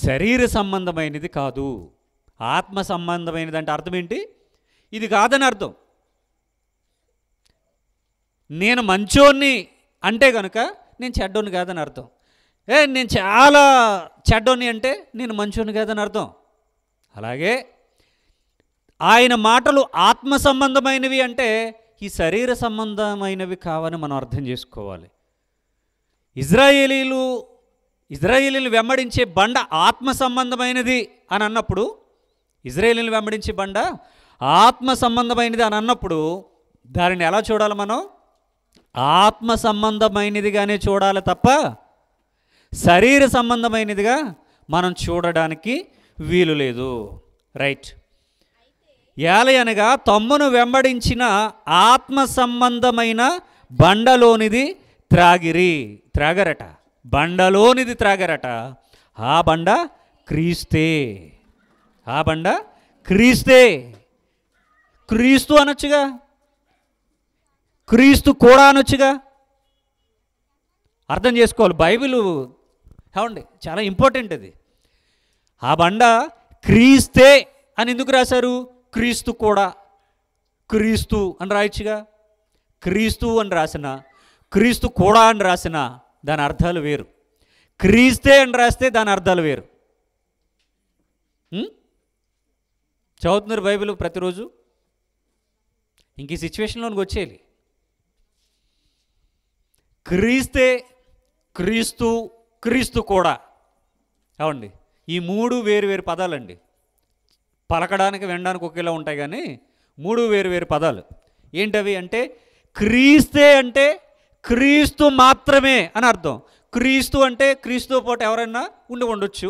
శరీర సంబంధమైనది కాదు. ఆత్మ సంబంధమైనది అంటే అర్థం ఏంటి? ఇది కాదని అర్థం. నేను మంచోన్ని అంటే కనుక నేను చెడ్డోని కాదని అర్థం. నేను చాలా చెడ్డోని అంటే నేను మంచోని కాదని అర్థం. అలాగే ఆయన మాటలు ఆత్మ సంబంధమైనవి అంటే ఈ శరీర సంబంధమైనవి కావని మనం అర్థం చేసుకోవాలి. ఇజ్రాయేలీలు వెంబడించే బండ ఆత్మ సంబంధమైనది అని అన్నప్పుడు, ఇజ్రాయేలీలు వెంబడించే బండ ఆత్మ సంబంధమైనది అని అన్నప్పుడు దానిని ఎలా చూడాలి? మనం ఆత్మ సంబంధమైనదిగానే చూడాలి తప్ప శరీర సంబంధమైనదిగా మనం చూడడానికి వీలు లేదు. రైట్. ఏలయనగా తమ్మును వెంబడించిన ఆత్మ సంబంధమైన బండలోనిది త్రాగరట. బండలోనిది త్రాగరట. ఆ బండ క్రీస్తే. ఆ బండ క్రీస్తే. క్రీస్తు అనొచ్చుగా, క్రీస్తు కూడా అనొచ్చుగా. అర్థం చేసుకోవాలి, బైబిల్ ఏమండి చాలా ఇంపార్టెంట్ అది. ఆ బండ క్రీస్తే అని ఎందుకు రాశారు? క్రీస్తు కూడా, క్రీస్తు అని రాయొచ్చుగా. క్రీస్తు అని రాసిన, క్రీస్తు కూడా అని రాసిన దాని అర్థాలు వేరు. క్రీస్తే అని రాస్తే దాని అర్థాలు వేరు. చదువుతున్నారు బైబిల్ ప్రతిరోజు? ఇంక ఈ సిచ్యువేషన్లోనికి వచ్చేయాలి. క్రీస్తే, క్రీస్తు, క్రీస్తు కూడా. అవండి ఈ మూడు వేరు వేరు పదాలండి. పలకడానికి వినడానికి ఒకేలా ఉంటాయి కానీ మూడు వేరు వేరు పదాలు. ఏంటవి అంటే, క్రీస్తే అంటే క్రీస్తు మాత్రమే అని అర్థం. క్రీస్తు అంటే క్రీస్తుతో పాటు ఎవరైనా ఉండొచ్చు.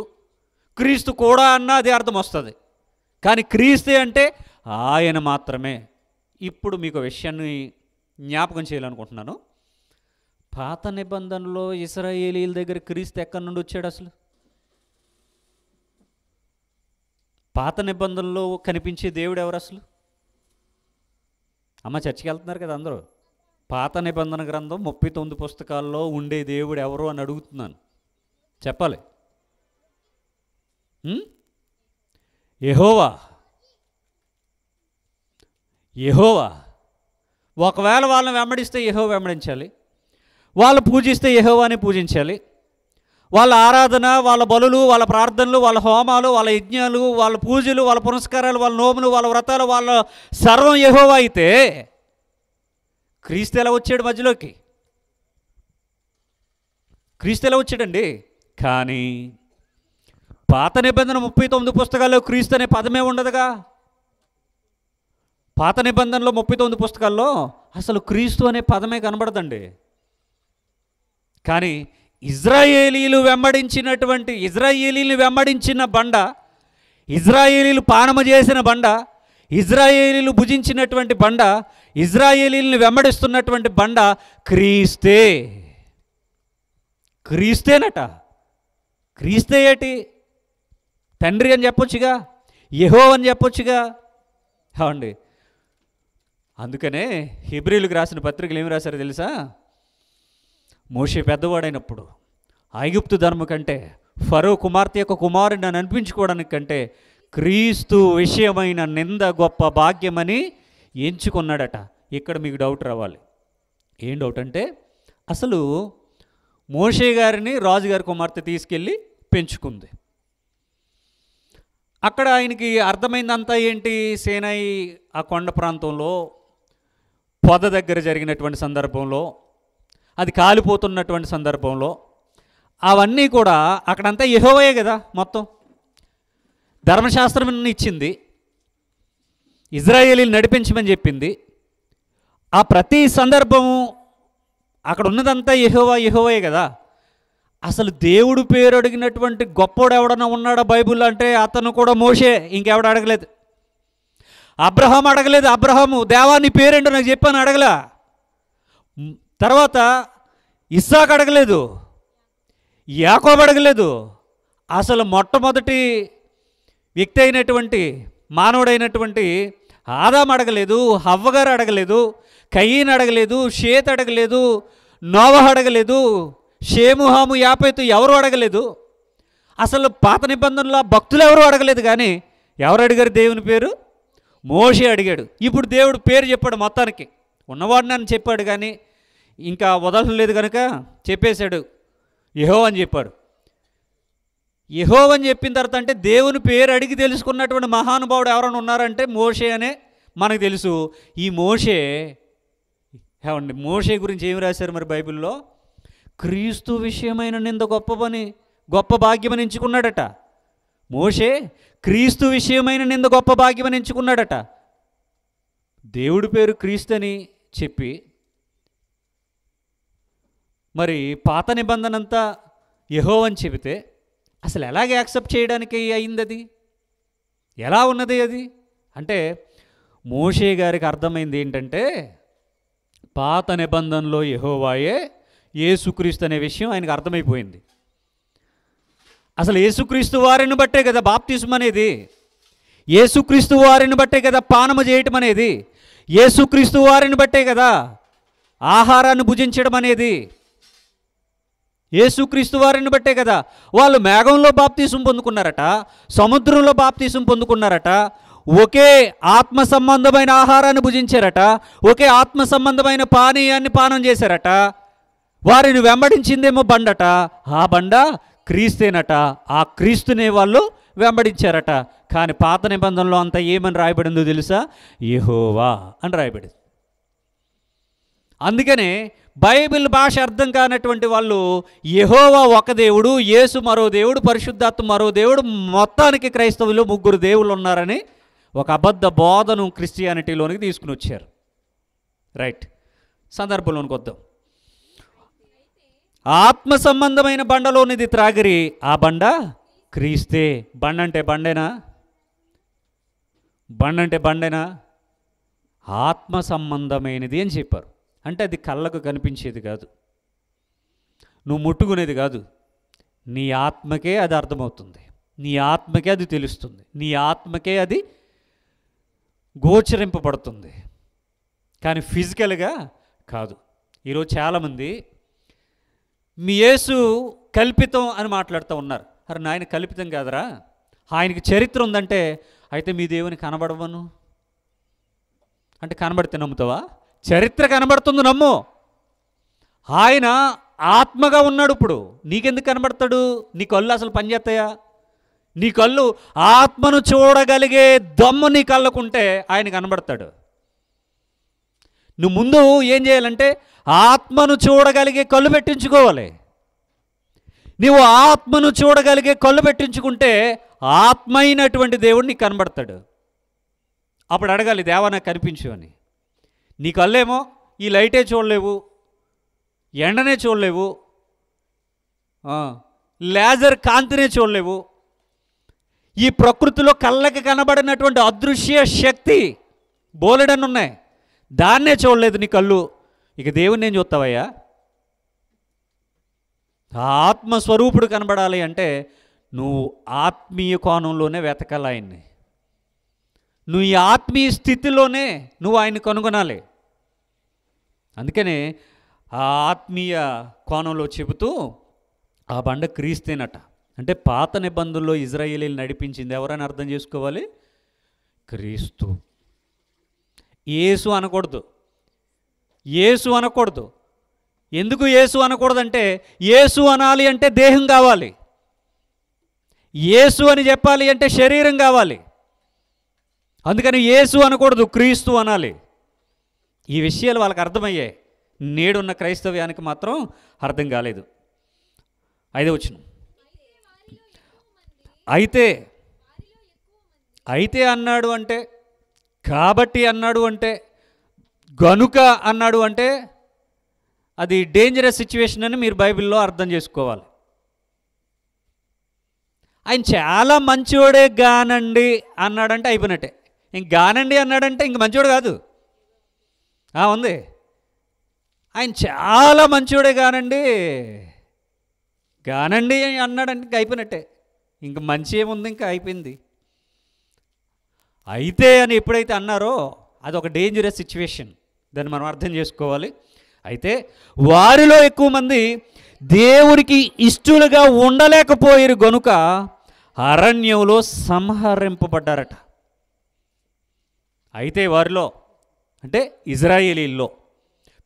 క్రీస్తు కూడా అన్న అదే అర్థం వస్తుంది. కానీ క్రీస్తే అంటే ఆయన మాత్రమే. ఇప్పుడు మీకు విషయాన్ని జ్ఞాపకం చేయాలనుకుంటున్నాను. పాత నిబంధనలో ఇశ్రాయేలీల దగ్గర క్రీస్తు ఎక్కడి నుండి వచ్చాడు అసలు? పాత నిబంధనలో కనిపించే దేవుడు ఎవరు అసలు? అమ్మ చర్చికి వెళ్తున్నారు కదా అందరూ. పాత నిబంధన గ్రంథం 39 పుస్తకాల్లో ఉండే దేవుడు ఎవరు అని అడుగుతున్నాను, చెప్పాలి. యెహోవా. యెహోవా. ఒకవేళ వాళ్ళని వెంబడిస్తే యెహోవా వెంబడించాలి, వాళ్ళు పూజిస్తే యెహోవాని పూజించాలి. వాళ్ళ ఆరాధన, వాళ్ళ బలులు, వాళ్ళ ప్రార్థనలు, వాళ్ళ హోమాలు, వాళ్ళ యజ్ఞాలు, వాళ్ళ పూజలు, వాళ్ళ పునస్కారాలు, వాళ్ళ నోములు, వాళ్ళ వ్రతాలు, వాళ్ళ సర్వం యెహోవా అయితే క్రీస్తు ఎలా వచ్చాడు మధ్యలోకి? క్రీస్తు ఎలా వచ్చాడండి? కానీ పాత నిబంధన 39 పుస్తకాల్లో క్రీస్తు అనే పదమే ఉండదుగా. పాత నిబంధనలో 39 పుస్తకాల్లో అసలు క్రీస్తు అనే పదమే కనబడదండి. కానీ ఇజ్రాయేలీలు వెంబడించిన బండ, ఇజ్రాయేలీలు పానము చేసిన బండ, ఇజ్రాయేలీలు భుజించినటువంటి బండ, ఇజ్రాయేలీలను వెంబడిస్తున్నటువంటి బండ క్రీస్తే. క్రీస్తేనట. క్రీస్తే ఏటి? తండ్రి అని చెప్పొచ్చుగా, యెహోవా అని చెప్పొచ్చుగా. అవండి అందుకనే హెబ్రీయులకు రాసిన పత్రికలు ఏమి రాశారో తెలుసా? మోషే పెద్దవాడైనప్పుడు ఐగుప్తు ధర్మం కంటే, ఫరో కుమార్తె యొక్క కుమారుని అని అనిపించుకోవడానికి కంటే క్రీస్తు విషయమైన నింద గొప్ప భాగ్యమని ఎంచుకున్నాడట. ఇక్కడ మీకు డౌట్ రావాలి. ఏం డౌట్ అంటే, అసలు మోషే గారిని రాజుగారి కుమార్తె తీసుకెళ్ళి పెంచుకుంది. అక్కడ ఆయనకి అర్థమైందంతా ఏంటి? సేనాయి ఆ కొండ ప్రాంతంలో పొద దగ్గర జరిగినటువంటి సందర్భంలో, అది కాలిపోతున్నటువంటి సందర్భంలో, అవన్నీ కూడా అక్కడంతా యెహోవాయే కదా. మొత్తం ధర్మశాస్త్రం ఇచ్చింది, ఇజ్రాయేలీలు నడిపించమని చెప్పింది. ఆ ప్రతి సందర్భము అక్కడ ఉన్నదంతా యెహోవాయే కదా. అసలు దేవుడు పేరు అడిగినటువంటి గొప్పోడు ఎవడన్నా ఉన్నాడా బైబిల్ అంటే అతను కూడా మోషే, ఇంకెవడ అడగలేదు. అబ్రహాం అడగలేదు. అబ్రహాము దేవా నీ పేరేంటో నాకు చెప్పాను అడగలా. తర్వాత ఇస్సాకు అడగలేదు, యాకోబు అడగలేదు. అసలు మొట్టమొదటి వ్యక్తి అయినటువంటి మానవుడైనటువంటి ఆదాము అడగలేదు, హవ్వగారు అడగలేదు, కయీన్ అడగలేదు, షేత్ అడగలేదు, నోవహు అడగలేదు, షేము, హాము, యాపెతు ఎవరు అడగలేదు. అసలు పాత నిబంధనలో భక్తులు ఎవరు అడగలేదు. కానీ ఎవరు అడిగారు దేవుని పేరు? మోషే అడిగాడు. ఇప్పుడు దేవుడు పేరు చెప్పాడు మొత్తానికి. ఉన్నవాడిని అని చెప్పాడు కానీ ఇంకా వదలలేదు కనుక చెప్పేశాడు, యెహోవా అని చెప్పాడు. యెహోవా అని చెప్పిన తర్వాత అంటే దేవుని పేరు అడిగి తెలుసుకున్నటువంటి మహానుభావుడు ఎవరైనా ఉన్నారంటే మోషే అనే మనకు తెలుసు. ఈ మోషే ఏమండి, మోషే గురించి ఏమి రాశారు మరి బైబిల్లో? క్రీస్తు విషయమైన నింద గొప్ప భాగ్యమని ఎంచుకున్నాడట. మోషే క్రీస్తు విషయమైన నింద గొప్ప భాగ్యమని ఎంచుకున్నాడట. దేవుడి పేరు క్రీస్తు అని చెప్పి మరి పాత నిబంధన అంతా యెహోవా అని చెబితే అసలు ఎలాగ యాక్సెప్ట్ చేయడానికి అయింది? అది ఎలా ఉన్నది అది అంటే, మోషే గారికి అర్థమైంది ఏంటంటే, పాత నిబంధనలో యెహోవాయే యేసుక్రీస్తు అనే విషయం ఆయనకు అర్థమైపోయింది. అసలు యేసుక్రీస్తు వారిని బట్టే కదా బాప్తిస్మం అనేది, యేసుక్రీస్తు వారిని బట్టే కదా పానము చేయటం అనేది, యేసుక్రీస్తు వారిని బట్టే కదా ఆహారాన్ని భుజించడం అనేది యేసుక్రీస్తు వారిని బట్టే కదా. వాళ్ళు మేఘంలో బాప్తీసం పొందుకున్నారట, సముద్రంలో బాప్తీసం పొందుకున్నారట, ఒకే ఆత్మ సంబంధమైన ఆహారాన్ని భుజించారట, ఒకే ఆత్మ సంబంధమైన పానీయాన్ని పానం చేశారట. వారిని వెంబడించిందేమో బండట, ఆ బండ క్రీస్తేనట. ఆ క్రీస్తునే వాళ్ళు వెంబడించారట. కానీ పాత నిబంధనలో అంతా ఏమని రాయబడిందో తెలుసా? యెహోవా అని రాయబడింది. అందుకనే బైబిల్ భాష అర్థం కానటువంటి వాళ్ళు యెహోవా ఒక దేవుడు, యేసు మరో దేవుడు, పరిశుద్ధాత్మ మరో దేవుడు, మొత్తానికి క్రైస్తవులు ముగ్గురు దేవుళ్ళు ఉన్నారని ఒక అబద్ధ బోధను క్రిస్టియానిటీలోనికి తీసుకుని వచ్చారు. రైట్, సందర్భంలోనికి వద్దాం. ఆత్మ సంబంధమైన బండలోనిది త్రాగిరి, ఆ బండ క్రీస్తే. బండ అంటే బండేనా? బండ అంటే బండేనా? ఆత్మ సంబంధమైనది అని చెప్పారు. అంటే అది కళ్ళకు కనిపించేది కాదు, నువ్వు ముట్టుకునేది కాదు. నీ ఆత్మకే అది అర్థమవుతుంది, నీ ఆత్మకే అది తెలుస్తుంది, నీ ఆత్మకే అది గోచరింపబడుతుంది, కానీ ఫిజికల్గా కాదు. ఈరోజు చాలామంది మీ యేసు కల్పితం అని మాట్లాడుతూ ఉన్నారు. అరే నాయన కల్పితం కాదురా, ఆయనకి చరిత్ర ఉందంటే అయితే మీ దేవుని కనబడవను అంటే కనబడితే నమ్ముతావా? చరిత్ర కనబడుతుంది, నమ్ము. ఆయన ఆత్మగా ఉన్నాడు. ఇప్పుడు నీకెందుకు కనబడతాడు? నీ కళ్ళు అసలు పనిచేస్తాయా? నీ కళ్ళు ఆత్మను చూడగలిగే దమ్ము నీ కళ్ళకుంటే ఆయన కనబడతాడు. నువ్వు ముందు ఏం చేయాలంటే ఆత్మను చూడగలిగే కళ్ళు పెట్టించుకోవాలి. నువ్వు ఆత్మను చూడగలిగే కళ్ళు పెట్టించుకుంటే ఆత్మ అయినటువంటి దేవుడు నీకు కనబడతాడు. అప్పుడు అడగాలి, దేవా నాకు కనిపించు అని. నీ కళ్ళేమో ఈ లైటే చూడలేవు, ఎండనే చూడలేవు, లేజర్ కాంతినే చూడలేవు. ఈ ప్రకృతిలో కళ్ళకి కనబడినటువంటి అదృశ్య శక్తి బోలెడన్ని ఉన్నాయి, దాన్నే చూడలేదు నీ కళ్ళు. ఇక దేవుణ్ణి ఏం చూస్తావయ్యా? ఆత్మస్వరూపుడు కనబడాలి అంటే నువ్వు ఆత్మీయ కోణంలోనే వెతకాలి ఆయన్ని. నువ్వు ఈ ఆత్మీయ స్థితిలోనే నువ్వు ఆయన్ని కనుగొనాలి. అందుకనే ఆ ఆత్మీయ కోణంలో చెబుతూ ఆ బండ క్రీస్తేనట. అంటే పాత నిబంధనలో ఇజ్రాయేలీలు నడిపించింది ఎవరని అర్థం చేసుకోవాలి? క్రీస్తు. యేసు అనకూడదు, యేసు అనకూడదు. ఎందుకు యేసు అనకూడదంటే యేసు అనాలి అంటే దేహం కావాలి, యేసు అని చెప్పాలి అంటే శరీరం కావాలి. అందుకని యేసు అనకూడదు, క్రీస్తు అనాలి. ఈ విషయాలు వాళ్ళకి అర్థమయ్యాయి, నేడున్న క్రైస్తవ్యానికి మాత్రం అర్థం కాలేదు. 5వ వచనం. అయితే అన్నాడు అంటే, కాబట్టి అన్నాడు అంటే, గనుక అన్నాడు అంటే అది డేంజరస్ సిచ్యువేషన్ అని మీరు బైబిల్లో అర్థం చేసుకోవాలి. ఆయన చాలా మంచివాడే గానండి అన్నాడంటే అయిపోయినట్టే. ఇంక గానండి అన్నాడంటే ఇంక మంచివాడు కాదు. ఉంది, ఆయన చాలా మంచివాడే గానండి అన్నాడంటే ఇంక అయిపోయినట్టే. ఇంక మంచి ఏముంది, ఇంకా అయిపోయింది. అయితే అని ఎప్పుడైతే అన్నారో అది ఒక డేంజరస్ సిచ్యువేషన్, దాన్ని మనం అర్థం చేసుకోవాలి. అయితే వారిలో ఎక్కువ మంది దేవునికి ఇష్టలుగా ఉండలేకపోయారు గనుక అరణ్యంలో సంహరింపబడ్డారట. అయితే వారిలో అంటే ఇజ్రాయేలీల్లో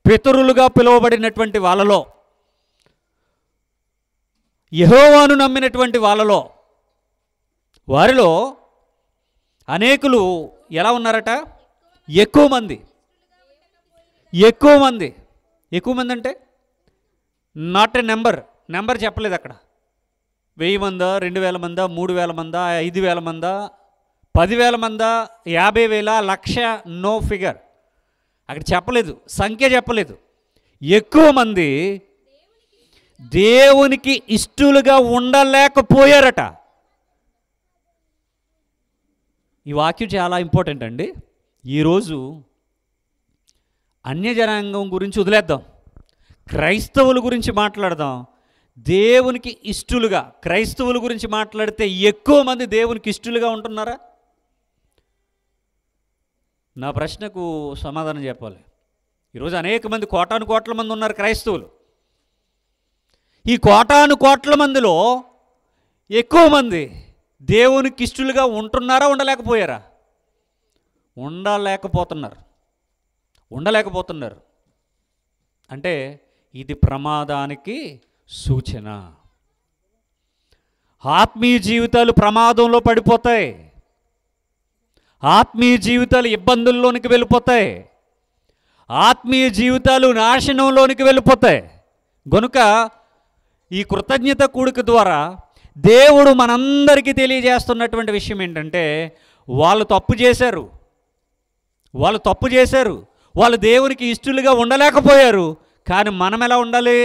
పితరులుగా పిలువబడినటువంటి వాళ్ళలో, యెహోవాను నమ్మినటువంటి వాళ్ళలో, వారిలో అనేకులు ఎలా ఉన్నారట? ఎక్కువ మంది అంటే నాట్ ఏ నెంబర్ చెప్పలేదు అక్కడ. 1000 మందా, 2000 మందా, 3000 మందా, 5000 మందా, 10,000 మందా, 50,000, 1,00,000, నో ఫిగర్ అక్కడ చెప్పలేదు, సంఖ్య చెప్పలేదు. ఎక్కువ మంది దేవునికి ఇష్టలుగా ఉండలేకపోయారట. ఈ వాక్యం చాలా ఇంపార్టెంట్ అండి. ఈరోజు అన్యజనాంగం గురించి వదిలేద్దాం, క్రైస్తవుల గురించి మాట్లాడదాం. దేవునికి ఇష్టలుగా క్రైస్తవుల గురించి మాట్లాడితే ఎక్కువ మంది దేవునికి ఇష్టలుగా ఉంటున్నారా? నా ప్రశ్నకు సమాధానం చెప్పాలి. ఈరోజు అనేక మంది కోటాను కోట్ల మంది ఉన్నారు క్రైస్తవులు. ఈ కోటాను కోట్ల మందిలో ఎక్కువ మంది దేవునికి ఇష్టలుగా ఉంటున్నారా, ఉండలేకపోయారా? ఉండలేకపోతున్నారు. అంటే ఇది ప్రమాదానికి సూచన. ఆత్మీయ జీవితాలు ప్రమాదంలో పడిపోతాయి. ఆత్మీయ జీవితాలు ఇబ్బందుల్లోనికి వెళ్ళిపోతాయి. ఆత్మీయ జీవితాలు నాశనంలోనికి వెళ్ళిపోతాయి. గనుక ఈ కృతజ్ఞత కూడిక ద్వారా దేవుడు మనందరికీ తెలియజేస్తున్నటువంటి విషయం ఏంటంటే, వాళ్ళు తప్పు చేశారు, వాళ్ళు దేవునికి ఇష్టలుగా ఉండలేకపోయారు. కానీ మనం ఎలా ఉండాలి?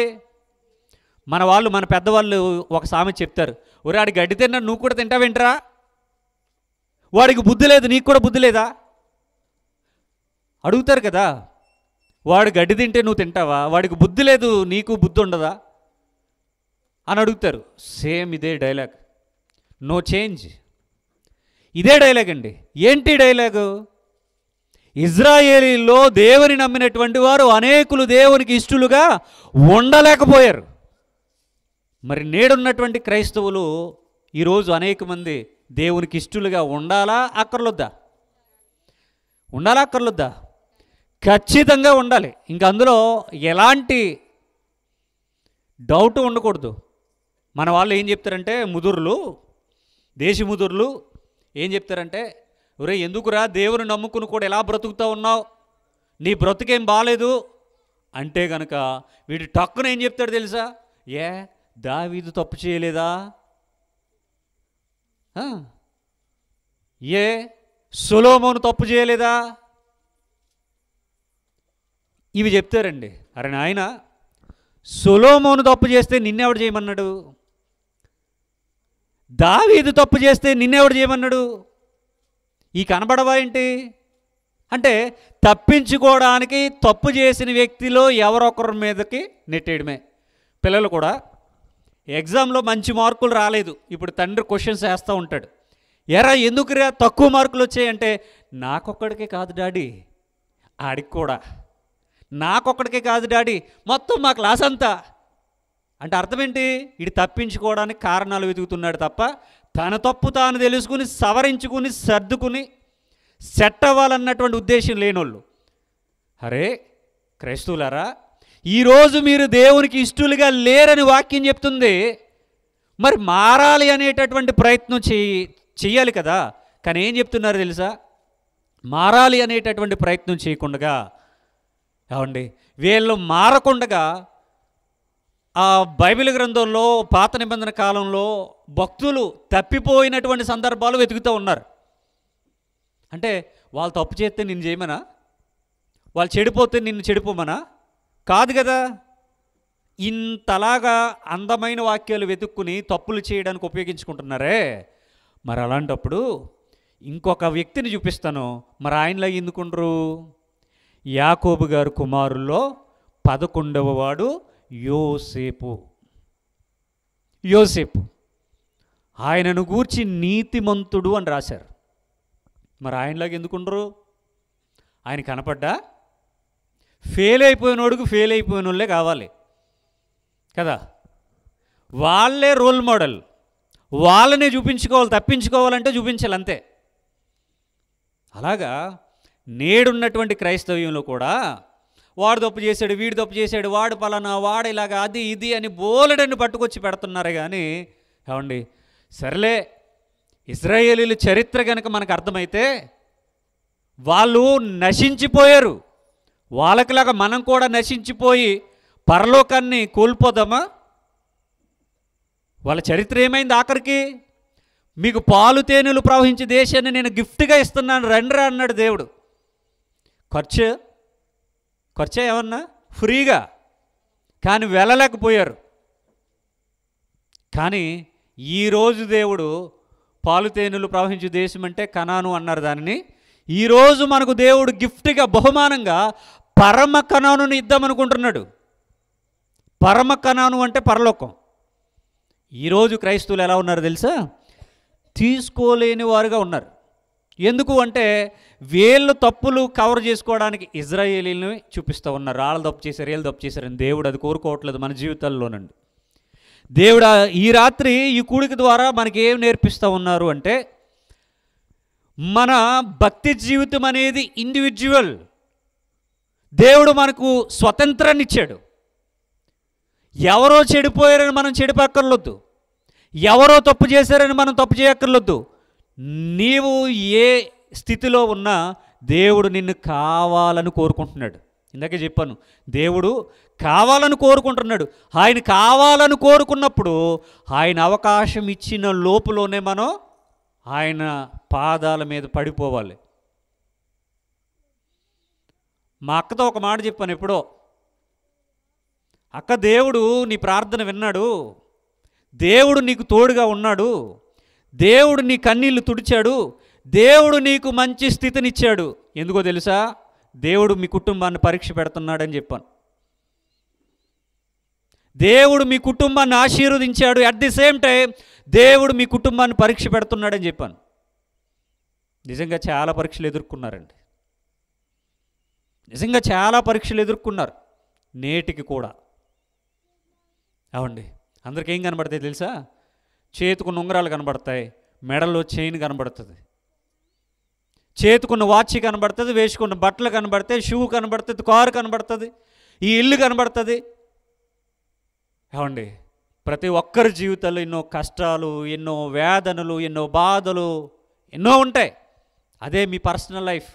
మన పెద్దవాళ్ళు ఒక సామెత చెప్తారు, ఒరే వాడి గడ్డి తిన్నా నువ్వు కూడా తింటావేంట్రా? వాడికి బుద్ధి లేదు, నీకు కూడా బుద్ధి లేదా? అడుగుతారు కదా. వాడు గడ్డి తింటే నువ్వు తింటావా? వాడికి బుద్ధి లేదు, నీకు బుద్ధి ఉండదా అని అడుగుతారు. సేమ్ ఇదే డైలాగ్, నో చేంజ్. ఇదే డైలాగ్ అండి. ఏంటి డైలాగు? ఇజ్రాయేలీల్లో దేవుని నమ్మినటువంటి వారు అనేకులు దేవునికి ఇష్టలుగా ఉండలేకపోయారు. మరి నేడున్నటువంటి క్రైస్తవులు ఈరోజు అనేక మంది దేవునికి ఇష్టలుగా ఉండాలా అక్కర్లొద్దా? ఖచ్చితంగా ఉండాలి. ఇంక అందులో ఎలాంటి డౌట్ ఉండకూడదు. మన వాళ్ళు ఏం చెప్తారంటే, దేశ ముదురులు ఏం చెప్తారంటే, ఒరే ఎందుకురా దేవుని నమ్ముకుని కూడా ఎలా బ్రతుకుతూ ఉన్నావు, నీ బ్రతుకేం బాలేదు అంటే కనుక వీడు టక్కున ఏం చెప్తాడు తెలుసా? దావీదు తప్పు చేయలేదా? సొలొమోను తప్పు చేయలేదా? ఇవి చెప్తారండి. అరే నాయన, సొలొమోను తప్పు చేస్తే నిన్నెవడు చేయమన్నాడు? దావీదు తప్పు చేస్తే నిన్నెవడు చేయమన్నాడు? ఈ కనబడవా ఏంటి అంటే, తప్పించుకోవడానికి తప్పు చేసిన వ్యక్తిలో ఎవరొకరి మీదకి నెట్టేయడమే. పిల్లలు కూడా ఎగ్జామ్లో మంచి మార్కులు రాలేదు, ఇప్పుడు తండ్రి క్వశ్చన్స్ వేస్తూ ఉంటాడు, ఎరా ఎందుకురా తక్కువ మార్కులు వచ్చాయంటే, నాకొక్కడికే కాదు డాడీ, ఆడికి కూడా, నాకొక్కడికే కాదు డాడీ, మొత్తం మా క్లాస్ అంతా. అంటే అర్థం ఏంటి? ఇది తప్పించుకోవడానికి కారణాలు వెతుకుతున్నాడు తప్ప తన తప్పు తాను తెలుసుకుని సవరించుకుని సర్దుకుని సెట్ అవ్వాలన్నటువంటి ఉద్దేశం లేనోళ్ళు. అరే క్రైస్తవులారా, ఈరోజు మీరు దేవునికి ఇష్టలుగా లేరని వాక్యం చెప్తుంది. మరి మారాలి అనేటటువంటి ప్రయత్నం చెయ్యాలి కదా. కానీ ఏం చెప్తున్నారు తెలుసా? మారాలి అనేటటువంటి ప్రయత్నం చేయకుండా, ఏమండి, వీళ్ళు మారకుండా ఆ బైబిల్ గ్రంథంలో పాత నిబంధన కాలంలో భక్తులు తప్పిపోయినటువంటి సందర్భాలు వెతుకుతూ ఉన్నారు. అంటే వాళ్ళు తప్పు చేస్తే నిన్ను చేయమనా? వాళ్ళు చెడిపోతే నిన్ను చెడిపోమనా? కాదు కదా. ఇంతలాగా అందమైన వాక్యాలు వెతుక్కుని తప్పులు చేయడానికి ఉపయోగించుకుంటున్నారే. మరి అలాంటప్పుడు ఇంకొక వ్యక్తిని చూపిస్తాను. మరి ఆయనలా ఎందుకుండ్రు? యాకోబు గారు కుమారుల్లో 11వ వాడు యోసేపు. ఆయనను గూర్చి నీతిమంతుడు అని రాశారు. మరి ఆయనలాగా ఎందుకుండ్రు? ఆయన కనపడ్డా? ఫెయిల్ అయిపోయిన వాళ్ళే కావాలి కదా. వాళ్ళే రోల్ మోడల్, వాళ్ళనే చూపించుకోవాలి. తప్పించుకోవాలంటే చూపించాలి అంతే. అలాగా నేడున్నటువంటి క్రైస్తవ్యంలో కూడా వాడు తప్పు చేశాడు, వీడు తప్పు చేశాడు, వాడు పలానా, వాడు ఇలాగా, అది ఇది అని బోలెడని పట్టుకొచ్చి పెడుతున్నారు. కానీ ఏమండి, సరేలే, ఇశ్రాయేలీల చరిత్ర కనుక మనకు అర్థమైతే వాళ్ళు నశించిపోయారు. వాళ్ళకిలాగా మనం కూడా నశించిపోయి పరలోకాన్ని కోల్పోదామా? వాళ్ళ చరిత్ర ఏమైంది? ఆఖరికి మీకు పాలు తేనెలు ప్రవహించే దేశాన్ని నేను గిఫ్ట్గా ఇస్తున్నాను రండిరా అన్నాడు దేవుడు. ఖర్చు ఏమన్నా? ఫ్రీగా. కానీ వెళ్ళలేకపోయారు. కానీ ఈరోజు దేవుడు పాలు తేనెలు ప్రవహించే దేశం అంటే కనాను అన్నారు దానిని. ఈరోజు మనకు దేవుడు గిఫ్ట్గా బహుమానంగా పరమ కనానుని ఇద్దామనుకుంటున్నాడు. పరమ కనాను అంటే పరలోకం. ఈరోజు క్రైస్తవులు ఎలా ఉన్నారు తెలుసా? తీసుకోలేని వారుగా ఉన్నారు. ఎందుకు అంటే వీళ్ళు తప్పులు కవర్ చేసుకోవడానికి ఇజ్రాయేలీని చూపిస్తూ ఉన్నారు. వాళ్ళు తప్పు చేశారు, వీళ్ళు తప్పు చేశారని. దేవుడు అది కోరుకోవట్లేదు మన జీవితాల్లోనండి. దేవుడు ఈ రాత్రి ఈ కూడిక ద్వారా మనకి ఏం నేర్పిస్తూ ఉన్నారు అంటే, మన భక్తి జీవితం అనేది ఇండివిజువల్. దేవుడు మనకు స్వతంత్రాన్ని ఇచ్చాడు. ఎవరో చెడిపోయారని మనం చెడిపోక్కర్లొద్దు, ఎవరో తప్పు చేశారని మనం తప్పు చేయక్కర్లొద్దు. నీవు ఏ స్థితిలో ఉన్నా దేవుడు నిన్ను కావాలని కోరుకుంటున్నాడు. ఇందాకే చెప్పాను, దేవుడు కావాలని కోరుకుంటున్నాడు. ఆయన కావాలని కోరుకున్నప్పుడు ఆయన అవకాశం ఇచ్చిన లోపులోనే మనం ఆయన పాదాల మీద పడిపోవాలి. మా అక్కతో ఒక మాట చెప్పాను ఎప్పుడో, అక్క, దేవుడు నీ ప్రార్థన విన్నాడు, దేవుడు నీకు తోడుగా ఉన్నాడు, దేవుడు నీ కన్నీళ్లు తుడిచాడు, దేవుడు నీకు మంచి స్థితినిచ్చాడు. ఎందుకో తెలుసా? దేవుడు మీ కుటుంబాన్ని పరీక్ష పెడుతున్నాడని చెప్పాను. దేవుడు మీ కుటుంబాన్ని ఆశీర్వదించాడు, అట్ ది సేమ్ టైం దేవుడు మీ కుటుంబాన్ని పరీక్ష పెడుతున్నాడని చెప్పాను. నిజంగా చాలా పరీక్షలు ఎదుర్కొన్నారండి, నిజంగా చాలా పరీక్షలు ఎదుర్కొన్నారు నేటికి కూడా. అవండి, అందరికి ఏం కనబడతాయి తెలుసా? చేతుకున్న ఉంగరాలు కనబడతాయి, మెడలో చైన్ కనబడుతుంది, చేతుకున్న వాచ్ కనబడుతుంది, వేసుకున్న బట్టలు కనబడతాయి, షూ కనబడుతుంది, కారు కనబడుతుంది, ఈ ఇల్లు కనబడుతుంది. ఏమండి, ప్రతి ఒక్కరి జీవితంలో ఎన్నో కష్టాలు, ఎన్నో వేదనలు, ఎన్నో బాధలు ఎన్నో ఉంటాయి. అదే మీ పర్సనల్ లైఫ్.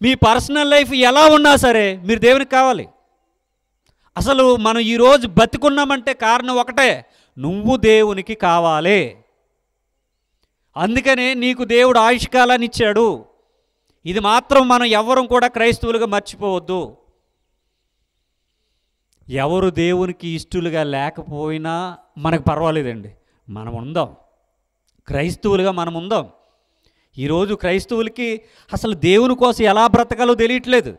మీ పర్సనల్ లైఫ్ ఎలా ఉన్నా సరే మీరు దేవునికి కావాలి. అసలు మనం ఈరోజు బతికున్నామంటే కారణం ఒకటే, నువ్వు దేవునికి కావాలి. అందుకనే నీకు దేవుడు ఆయుష్కాలాన్ని ఇచ్చాడు. ఇది మాత్రం మనం ఎవ్వరం కూడా క్రైస్తవులుగా మర్చిపోవద్దు. ఎవరు దేవునికి ఇష్టలుగా లేకపోయినా మనకు పర్వాలేదండి, మనం ఉందాం, క్రైస్తవులుగా మనం ఉందాం. ఈరోజు క్రైస్తవులకి అసలు దేవుని కోసం ఎలా బ్రతకాలో తెలియట్లేదు.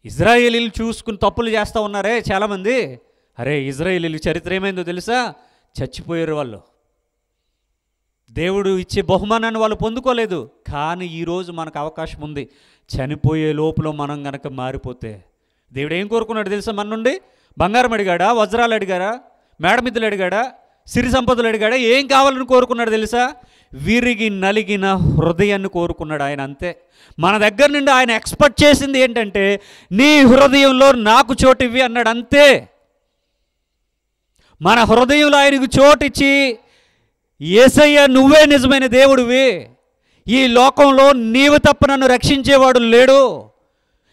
ఇజ్రాయేలీలు చూసుకుని తప్పులు చేస్తూ ఉన్నారే చాలామంది. అరే, ఇజ్రాయేలీల చరిత్ర ఏమైందో తెలుసా? చచ్చిపోయారు వాళ్ళు. దేవుడు ఇచ్చే బహుమానాన్ని వాళ్ళు పొందుకోలేదు. కానీ ఈరోజు మనకు అవకాశం ఉంది. చనిపోయే లోపల మనం గనక మారిపోతే దేవుడు ఏం కోరుకున్నాడు తెలుసా? మన నుండి బంగారం అడిగాడా, వజ్రాలు అడిగాడా, మేడమిద్దలు అడిగాడా, సిరి సంపదలు అడిగాడా? ఏం కావాలని కోరుకున్నాడు తెలుసా? విరిగి నలిగిన హృదయాన్ని కోరుకున్నాడు ఆయన. అంతే. మన దగ్గర నుండి ఆయన ఎక్స్పెక్ట్ చేసింది ఏంటంటే, నీ హృదయంలో నాకు చోటు ఇవ్వి అన్నాడు. అంతే. మన హృదయంలో ఆయనకు చోటిచ్చి, యేసయ్య నువ్వే నిజమైన దేవుడివి, ఈ లోకంలో నీవు తప్ప నన్ను రక్షించేవాడు లేడు,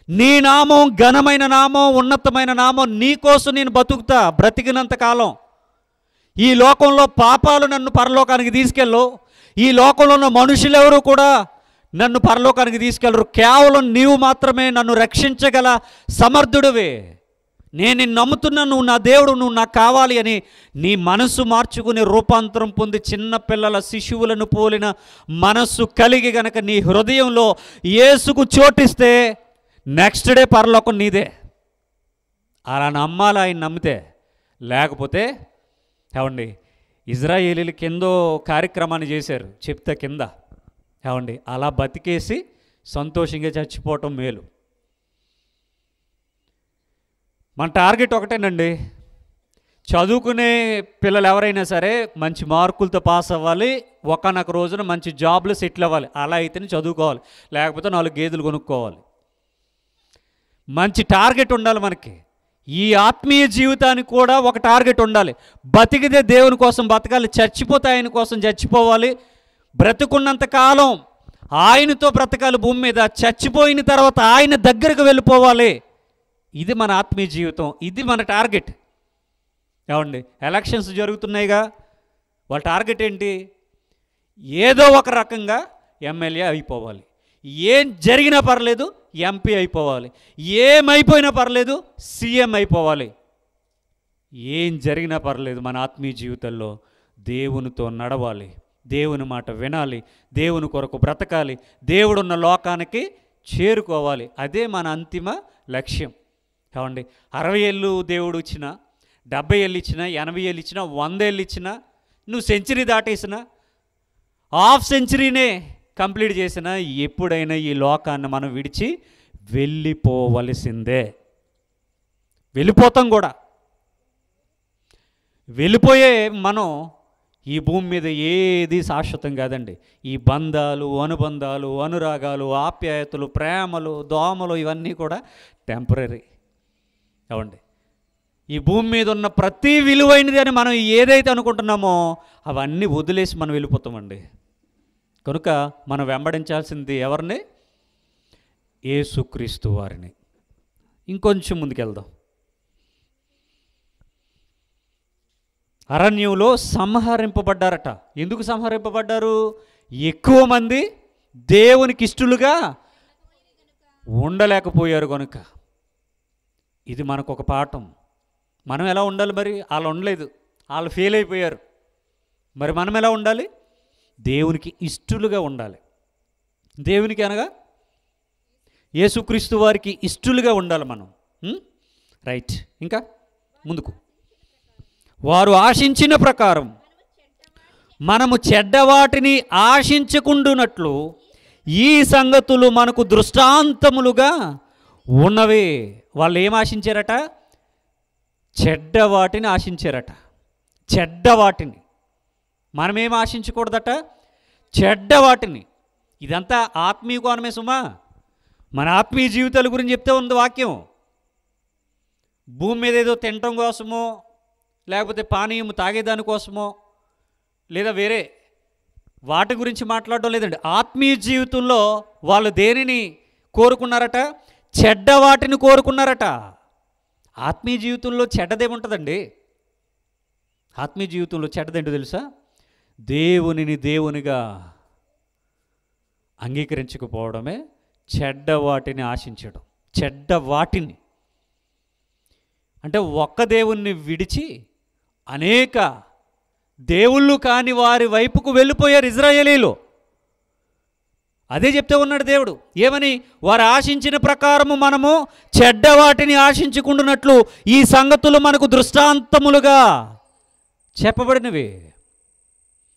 నీ నామం ఘనమైన నామం, ఉన్నతమైన నామం, నీ కోసం నేను బతుకుతా బ్రతికినంత కాలం. ఈ లోకంలో పాపాలు నన్ను పరలోకానికి తీసుకెళ్ళు, ఈ లోకంలో ఉన్న మనుషులెవరూ కూడా నన్ను పరలోకానికి తీసుకెళ్ళరు. కేవలం నీవు మాత్రమే నన్ను రక్షించగల సమర్థుడివే. నేను నిన్ను నమ్ముతున్నాను, నువ్వు నా దేవుడు, నువ్వు నాకు కావాలి అని నీ మనస్సు మార్చుకుని రూపాంతరం పొంది చిన్నపిల్లల శిశువులను పోలిన మనస్సు కలిగి గనక నీ హృదయంలో యేసుకు చోటిస్తే నెక్స్ట్ డే పరలోకం నీదే. అలా నమ్మాలి ఆయన నమ్మితే. లేకపోతే ఏమండి, ఇజ్రాయేలీలు కిందో కార్యక్రమాన్ని చేశారు చెప్తే కింద. ఏమండి, అలా బతికేసి సంతోషంగా చచ్చిపోవటం మేలు. మన టార్గెట్ ఒకటేనండి, చదువుకునే పిల్లలు ఎవరైనా సరే మంచి మార్కులతో పాస్ అవ్వాలి, ఒకనొక రోజున మంచి జాబ్లో సెటిల్ అవ్వాలి. అలా అయితేనే చదువుకోవాలి, లేకపోతే 4 గేదెలు కొనుక్కోవాలి. మంచి టార్గెట్ ఉండాలి మనకి. ఈ ఆత్మీయ జీవితానికి కూడా ఒక టార్గెట్ ఉండాలి. బతికితే దేవుని కోసం బతకాలి, చచ్చిపోతే ఆయన కోసం చచ్చిపోవాలి. బ్రతుకున్నంత కాలం ఆయనతో బ్రతకాలి భూమి మీద, చచ్చిపోయిన తర్వాత ఆయన దగ్గరకు వెళ్ళిపోవాలి. ఇది మన ఆత్మీయ జీవితం, ఇది మన టార్గెట్. ఏమండి, ఎలక్షన్స్ జరుగుతున్నాయిగా, వాళ్ళ టార్గెట్ ఏంటి? ఏదో ఒక రకంగా ఎమ్మెల్యే అయిపోవాలి, ఏం జరిగినా పర్లేదు ఎంపీ అయిపోవాలి, ఏమైపోయినా పర్లేదు సీఎం అయిపోవాలి. ఏం జరిగినా పర్లేదు మన ఆత్మీయ జీవితంలో దేవునితో నడవాలి, దేవుని మాట వినాలి, దేవుని కొరకు బ్రతకాలి, దేవుడున్న లోకానికి చేరుకోవాలి. అదే మన అంతిమ లక్ష్యం. ఏమండి, 60 ఏళ్ళు దేవుడు ఇచ్చినా, 70 ఏళ్ళు ఇచ్చినా, 80 ఏళ్ళు ఇచ్చినా, 100 ఏళ్ళు ఇచ్చినా, నువ్వు సెంచరీ దాటేసినా, హాఫ్ సెంచరీనే కంప్లీట్ చేసిన ఎప్పుడైనా ఈ లోకాన్ని మనం విడిచి వెళ్ళిపోవలసిందే. వెళ్ళిపోతాం కూడా. వెళ్ళిపోయే మనం ఈ భూమి మీద ఏది శాశ్వతం కాదండి. ఈ బంధాలు, అనుబంధాలు, అనురాగాలు, ఆప్యాయతలు, ప్రేమలు, దోమలు ఇవన్నీ కూడా టెంపరీ. అవండి, ఈ భూమి మీద ఉన్న ప్రతి విలువైనది అని మనం ఏదైతే అనుకుంటున్నామో అవన్నీ వదిలేసి మనం వెళ్ళిపోతామండి. కనుక మనం వెంబడించాల్సింది ఎవరిని? యేసుక్రీస్తు వారిని. ఇంకొంచెం ముందుకెళ్దాం. అరణ్యంలో సంహరింపబడ్డారట. ఎందుకు సంహరింపబడ్డారు? ఎక్కువ మంది దేవునికి ఇష్టలుగా ఉండలేకపోయారు కనుక. ఇది మనకు ఒక పాఠం. మనం ఎలా ఉండాలి మరి? వాళ్ళు ఉండలేదు, వాళ్ళు ఫెయిల్ అయిపోయారు. మరి మనం ఎలా ఉండాలి? దేవునికి ఇష్టలుగా ఉండాలి. దేవునికి అనగా యేసుక్రీస్తు వారికి ఇష్టలుగా ఉండాలి మనం. రైట్. ఇంకా ముందుకు. వారు ఆశించిన ప్రకారం మనము చెడ్డవాటిని ఆశించకుండునట్లు ఈ సంగతులు మనకు దృష్టాంతములుగా ఉన్నవే. వాళ్ళు ఏం ఆశించారట? చెడ్డవాటిని ఆశించారట. చెడ్డవాటిని. మనమేం ఆశించకూడదట? చెడ్డవాటిని. ఇదంతా ఆత్మీయ కోణమే సుమా. మన ఆత్మీయ జీవితాల గురించి చెప్తే ఉంది వాక్యం. భూమి మీద ఏదో తినటం కోసమో, లేకపోతే పానీయం తాగేదానికోసమో, లేదా వేరే వాటి గురించి మాట్లాడడం లేదండి. ఆత్మీయ జీవితంలో వాళ్ళు దేనిని కోరుకున్నారట? చెడ్డవాటిని కోరుకున్నారట. ఆత్మీయ జీవితంలో చెడ్డదేముంటుందండి? ఆత్మీయ జీవితంలో చెడ్డదేంటో తెలుసా? దేవునిని దేవునిగా అంగీకరించకపోవడమే చెడ్డవాటిని ఆశించడం. చెడ్డవాటిని అంటే ఒక్క దేవుణ్ణి విడిచి అనేక దేవుళ్ళు కాని వారి వైపుకు వెళ్ళిపోయారు ఇజ్రాయేలీలు. అదే చెప్తే ఉన్నాడు దేవుడు. ఏమని? వారు ఆశించిన ప్రకారము మనము చెడ్డవాటిని ఆశించుకుంటున్నట్లు ఈ సంగతులు మనకు దృష్టాంతములుగా చెప్పబడినవి.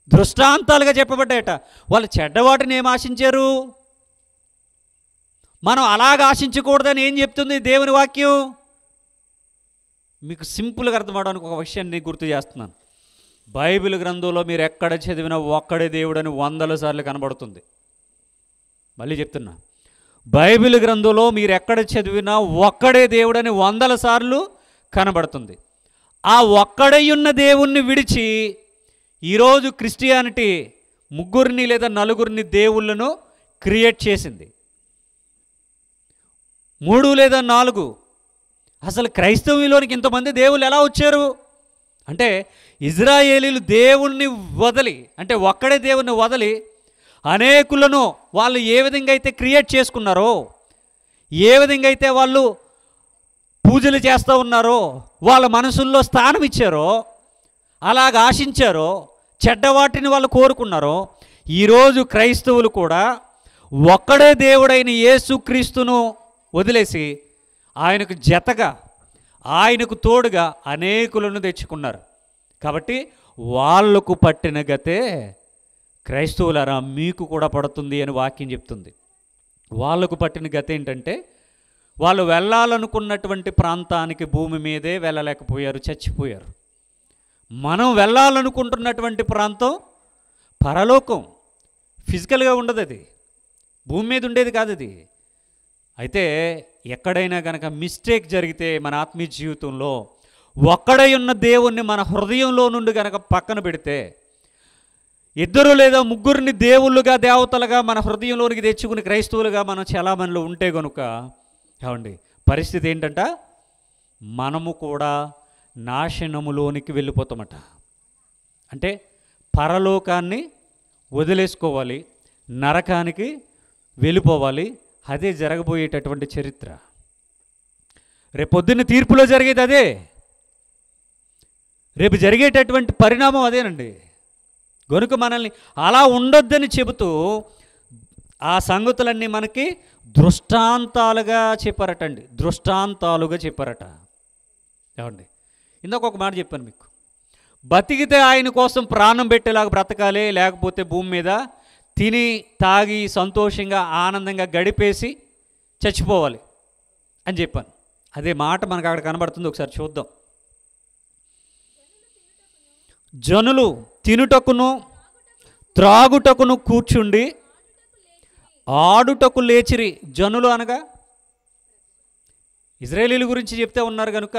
దృష్టాంతాలుగా చెప్పబడ్డాయట. వాళ్ళు చెడ్డవాటిని ఏం ఆశించారు? మనం అలాగ ఆశించకూడదని ఏం చెప్తుంది దేవుని వాక్యం? మీకు సింపుల్గా అర్థమవడానికి ఒక విషయాన్ని గుర్తు చేస్తున్నాను. బైబిల్ గ్రంథంలో మీరు ఎక్కడ చదివినా ఒక్కడే దేవుడని 100 సార్లు కనబడుతుంది. మళ్ళీ చెప్తున్నా, బైబిల్ గ్రంథంలో మీరు ఎక్కడ చదివినా ఒక్కడే దేవుడని 100 సార్లు కనబడుతుంది. ఆ ఒక్కడై ఉన్న దేవుణ్ణి విడిచి ఈరోజు క్రిస్టియానిటీ 3 లేదా 4 దేవుళ్ళను క్రియేట్ చేసింది. 3 లేదా 4. అసలు క్రైస్తవంలోనికి ఇంతమంది దేవుళ్ళు ఎలా వచ్చారు అంటే, ఇజ్రాయేలీలు దేవుణ్ణి వదిలి, అంటే ఒక్కడే దేవుణ్ణి వదిలి అనేకులను వాళ్ళు ఏ విధంగా అయితే క్రియేట్ చేసుకున్నారో, ఏ విధంగా అయితే వాళ్ళు పూజలు చేస్తూ ఉన్నారో, వాళ్ళ మనసుల్లో స్థానం ఇచ్చారో, అలాగ ఆశించారో, చెడ్డవాటిని వాళ్ళు కోరుకున్నారో, ఈరోజు క్రైస్తవులు కూడా ఒక్కడే దేవుడైన యేసుక్రీస్తును వదిలేసి ఆయనకు జతగా, ఆయనకు తోడుగా అనేకులను తెచ్చుకున్నారు. కాబట్టి వాళ్లకు పట్టిన గతే క్రైస్తవులారా మీకు కూడా పడుతుంది అని వాక్యం చెప్తుంది. వాళ్లకు పట్టిన గతే ఏంటంటే, వాళ్ళు వెళ్ళాలనుకున్నటువంటి ప్రాంతానికి భూమి మీదే వెళ్ళలేకపోయారు, చచ్చిపోయారు. మనం వెళ్ళాలనుకుంటున్నటువంటి ప్రాంతం పరలోకం. ఫిజికల్గా ఉండదు, అది భూమి మీద ఉండేది కాదు అది. అయితే ఎక్కడైనా కనుక మిస్టేక్ జరిగితే మన ఆత్మీయ జీవితంలో ఒక్కడై ఉన్న దేవుణ్ణి మన హృదయంలో నుండి కనుక పక్కన పెడితే, 2 లేదా 3 దేవుళ్ళుగా, దేవతలుగా మన హృదయంలోనికి తెచ్చుకుని క్రైస్తవులుగా మనం చాలామందిలో ఉంటే కనుక ఏమండి పరిస్థితి ఏంటంట, మనము కూడా నాశనములోనికి వెళ్ళిపోతామట. అంటే పరలోకాన్ని వదిలేసుకోవాలి, నరకానికి వెళ్ళిపోవాలి. అదే జరగబోయేటటువంటి చరిత్ర. రేపొద్దున్న తీర్పులో జరిగేది అదే. రేపు జరిగేటటువంటి పరిణామం అదేనండి. గనుక మనల్ని అలా ఉండొద్దని చెబుతూ ఆ సంగతులన్నీ మనకి దృష్టాంతాలుగా చెప్పారటండి. దృష్టాంతాలుగా చెప్పారట. ఏమండి ఇందాక ఒక మాట చెప్పాను మీకు. బతికితే ఆయన కోసం ప్రాణం పెట్టేలాగా బ్రతకాలి, లేకపోతే భూమి మీద తిని తాగి సంతోషంగా ఆనందంగా గడిపేసి చచ్చిపోవాలి అని చెప్పాను. అదే మాట మనకు అక్కడ కనబడుతుంది, ఒకసారి చూద్దాం. జనులు తినుటకును త్రాగుటకును కూర్చుండి ఆడుటకు లేచిరి. జనులు అనగా ఇజ్రాయేలీల గురించి చెప్తే ఉన్నారు కనుక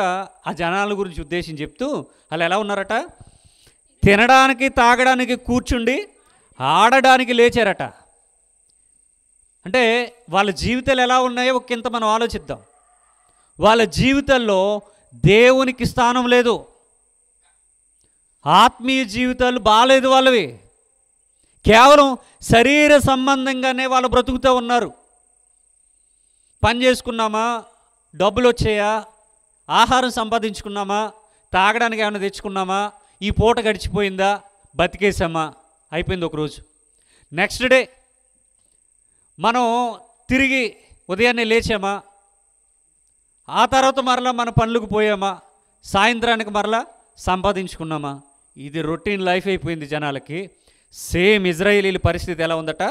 ఆ జనాల గురించి ఉద్దేశించి చెప్తూ వాళ్ళు ఎలా ఉన్నారట, తినడానికి తాగడానికి కూర్చుండి ఆడడానికి లేచారట. అంటే వాళ్ళ జీవితాలు ఎలా ఉన్నాయో ఒకంత మనం ఆలోచిద్దాం. వాళ్ళ జీవితాల్లో దేవునికి స్థానం లేదు, ఆత్మీయ జీవితాలు బాగాలేదు వాళ్ళవి. కేవలం శరీర సంబంధంగానే వాళ్ళు బ్రతుకుతూ ఉన్నారు. పని చేసుకున్నామా, డబ్బులు వచ్చాయా, ఆహారం సంపాదించుకున్నామా, తాగడానికి ఏమైనా తెచ్చుకున్నామా, ఈ పూట గడిచిపోయిందా, బతికేసామా, అయిపోయింది ఒకరోజు. నెక్స్ట్ డే మనం తిరిగి ఉదయాన్నే లేచామా, ఆ తర్వాత మరలా మన పనులకు పోయామా, సాయంత్రానికి మరలా సంపాదించుకున్నామా. ఇది రొటీన్ లైఫ్ అయిపోయింది జనాలకి. సేమ్ ఇజ్రాయేలీల పరిస్థితి ఎలా ఉందట,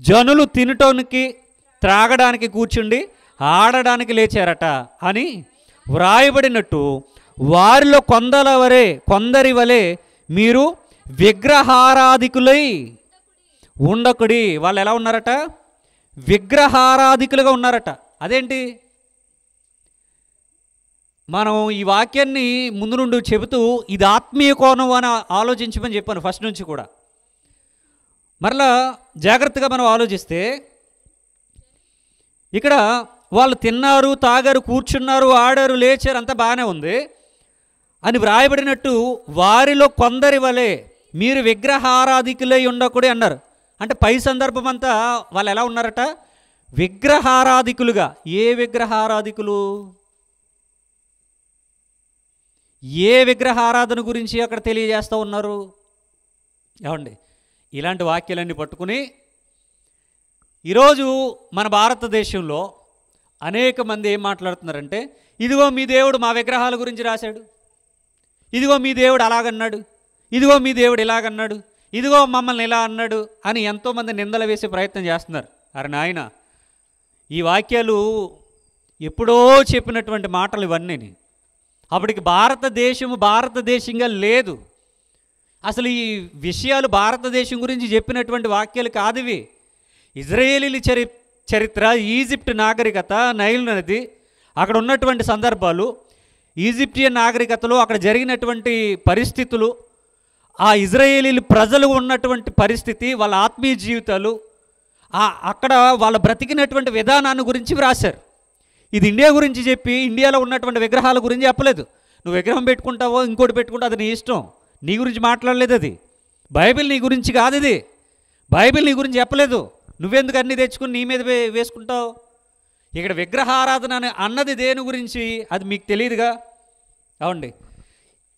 జనులు తినటానికి త్రాగడానికి కూర్చుండి ఆడడానికి లేచారట అని వ్రాయబడినట్టు వారిలో కొందరి వలె మీరు విగ్రహారాధికులై ఉండకుడి. వాళ్ళు ఎలా ఉన్నారట, విగ్రహారాధికులుగా ఉన్నారట. అదేంటి, మనం ఈ వాక్యాన్ని ముందు నుండి చెబుతూ ఇది ఆత్మీయ కోణం అని ఆలోచించమని చెప్పాను ఫస్ట్ నుంచి కూడా. మరలా జాగ్రత్తగా మనం ఆలోచిస్తే ఇక్కడ వాళ్ళు తిన్నారు, తాగారు, కూర్చున్నారు, ఆడారు, లేచారు, అంతా బాగానే ఉంది అని వ్రాయబడినట్టు వారిలో కొందరి వలె మీరు విగ్రహారాధికులై ఉండకూడదు అన్నారు. అంటే పై సందర్భం అంతా వాళ్ళు ఎలా ఉన్నారట, విగ్రహారాధికులుగా. ఏ విగ్రహారాధికులు, ఏ విగ్రహారాధన గురించి అక్కడ తెలియజేస్తూ ఉన్నారు? ఏమండి, ఇలాంటి వాక్యాలన్నీ పట్టుకుని ఈరోజు మన భారతదేశంలో అనేక మంది ఏం మాట్లాడుతున్నారంటే, ఇదిగో మీ దేవుడు మా విగ్రహాల గురించి రాశాడు, ఇదిగో మీ దేవుడు అలాగన్నాడు, ఇదిగో మీ దేవుడు ఇలాగన్నాడు, ఇదిగో మమ్మల్ని ఇలా అన్నాడు అని ఎంతోమంది నిందలు వేసే ప్రయత్నం చేస్తున్నారు. అరే నాయన, ఈ వాక్యాలు ఎప్పుడో చెప్పినటువంటి మాటలు ఇవన్నీ. అప్పటికి భారతదేశంగా లేదు. అసలు ఈ విషయాలు భారతదేశం గురించి చెప్పినటువంటి వాక్యాలు కాదు ఇవి. ఇజ్రాయేలీల చరిత్ర, ఈజిప్ట్ నాగరికత, నైల్ నది, అక్కడ ఉన్నటువంటి సందర్భాలు, ఈజిప్టియన్ నాగరికతలో అక్కడ జరిగినటువంటి పరిస్థితులు, ఆ ఇజ్రాయేలీలు ప్రజలు ఉన్నటువంటి పరిస్థితి, వాళ్ళ ఆత్మీయ జీవితాలు, అక్కడ వాళ్ళ బ్రతికినటువంటి విధానాన్ని గురించి వ్రాశారు. ఇది ఇండియా గురించి చెప్పి ఇండియాలో ఉన్నటువంటి విగ్రహాల గురించి చెప్పలేదు. నువ్వు విగ్రహం పెట్టుకుంటావో ఇంకోటి పెట్టుకుంటావు, అది నీ ఇష్టం, నీ గురించి మాట్లాడలేదు. అది బైబిల్ నీ గురించి కాదు, ఇది బైబిల్ నీ గురించి చెప్పలేదు. నువ్వెందుకు అన్నీ తెచ్చుకుని నీ మీద వేసుకుంటావు? ఇక్కడ విగ్రహారాధన అన్నది దేని గురించి అది మీకు తెలియదుగా. అవండి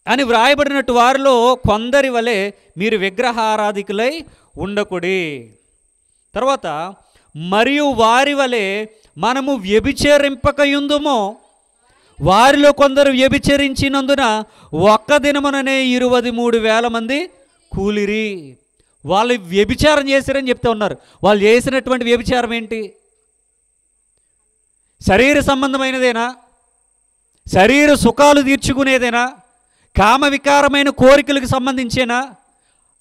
అని వ్రాయబడినట్టు వారిలో కొందరి వలె మీరు విగ్రహారాధికులై ఉండకుడి. తర్వాత మరియు వారి వలె మనము వ్యభిచరింపకయుందుమో, వారిలో కొందరు వ్యభిచరించినందున ఒక్క దినముననే 23,000 మంది కూలిరి. వాళ్ళు వ్యభిచారం చేశారని చెప్తూ ఉన్నారు. వాళ్ళు చేసినటువంటి వ్యభిచారం ఏంటి? శరీర సంబంధమైనదేనా? శరీర సుఖాలు తీర్చుకునేదేనా? కామ వికారమైన కోరికలకు సంబంధించేనా?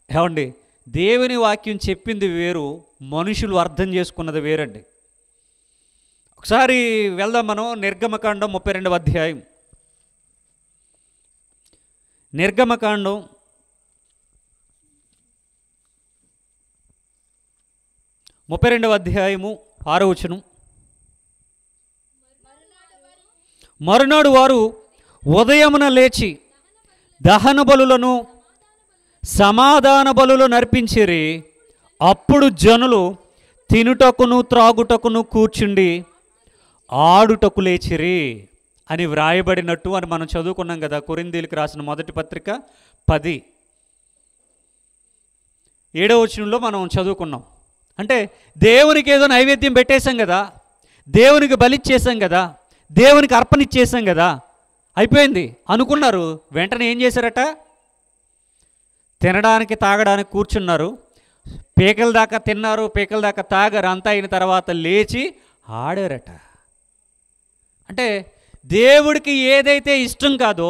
ఏమండి, దేవుని వాక్యం చెప్పింది వేరు, మనుషులు అర్థం చేసుకున్నది వేరండి. ఒకసారి వెళ్దాం మనం నిర్గమకాండం 32వ అధ్యాయం. నిర్గమకాండం 32వ అధ్యాయము 6వ వచనం. మరునాడు వారు ఉదయమున లేచి దహన బలులను సమాధాన బలులు నర్పించిరి. అప్పుడు జనులు తినుటకును త్రాగుటకును కూర్చుండి ఆడుటకు లేచిరి అని వ్రాయబడినట్టు అని మనం చదువుకున్నాం కదా. కొరింథీయులకు రాసిన మొదటి పత్రిక 10:7వ వచనంలో మనం చదువుకున్నాం. అంటే దేవునికి ఏదో నైవేద్యం పెట్టేశాం కదా, దేవునికి బలిచ్చేసాం కదా, దేవునికి అర్పణ ఇచ్చేసాం కదా, అయిపోయింది అనుకున్నారు. వెంటనే ఏం చేశారట? తినడానికి తాగడానికి కూర్చున్నారు. పీకల దాకా తిన్నారు, పీకల దాకా తాగారు. అంతా అయిన తర్వాత లేచి ఆడారట. అంటే దేవుడికి ఏదైతే ఇష్టం కాదో,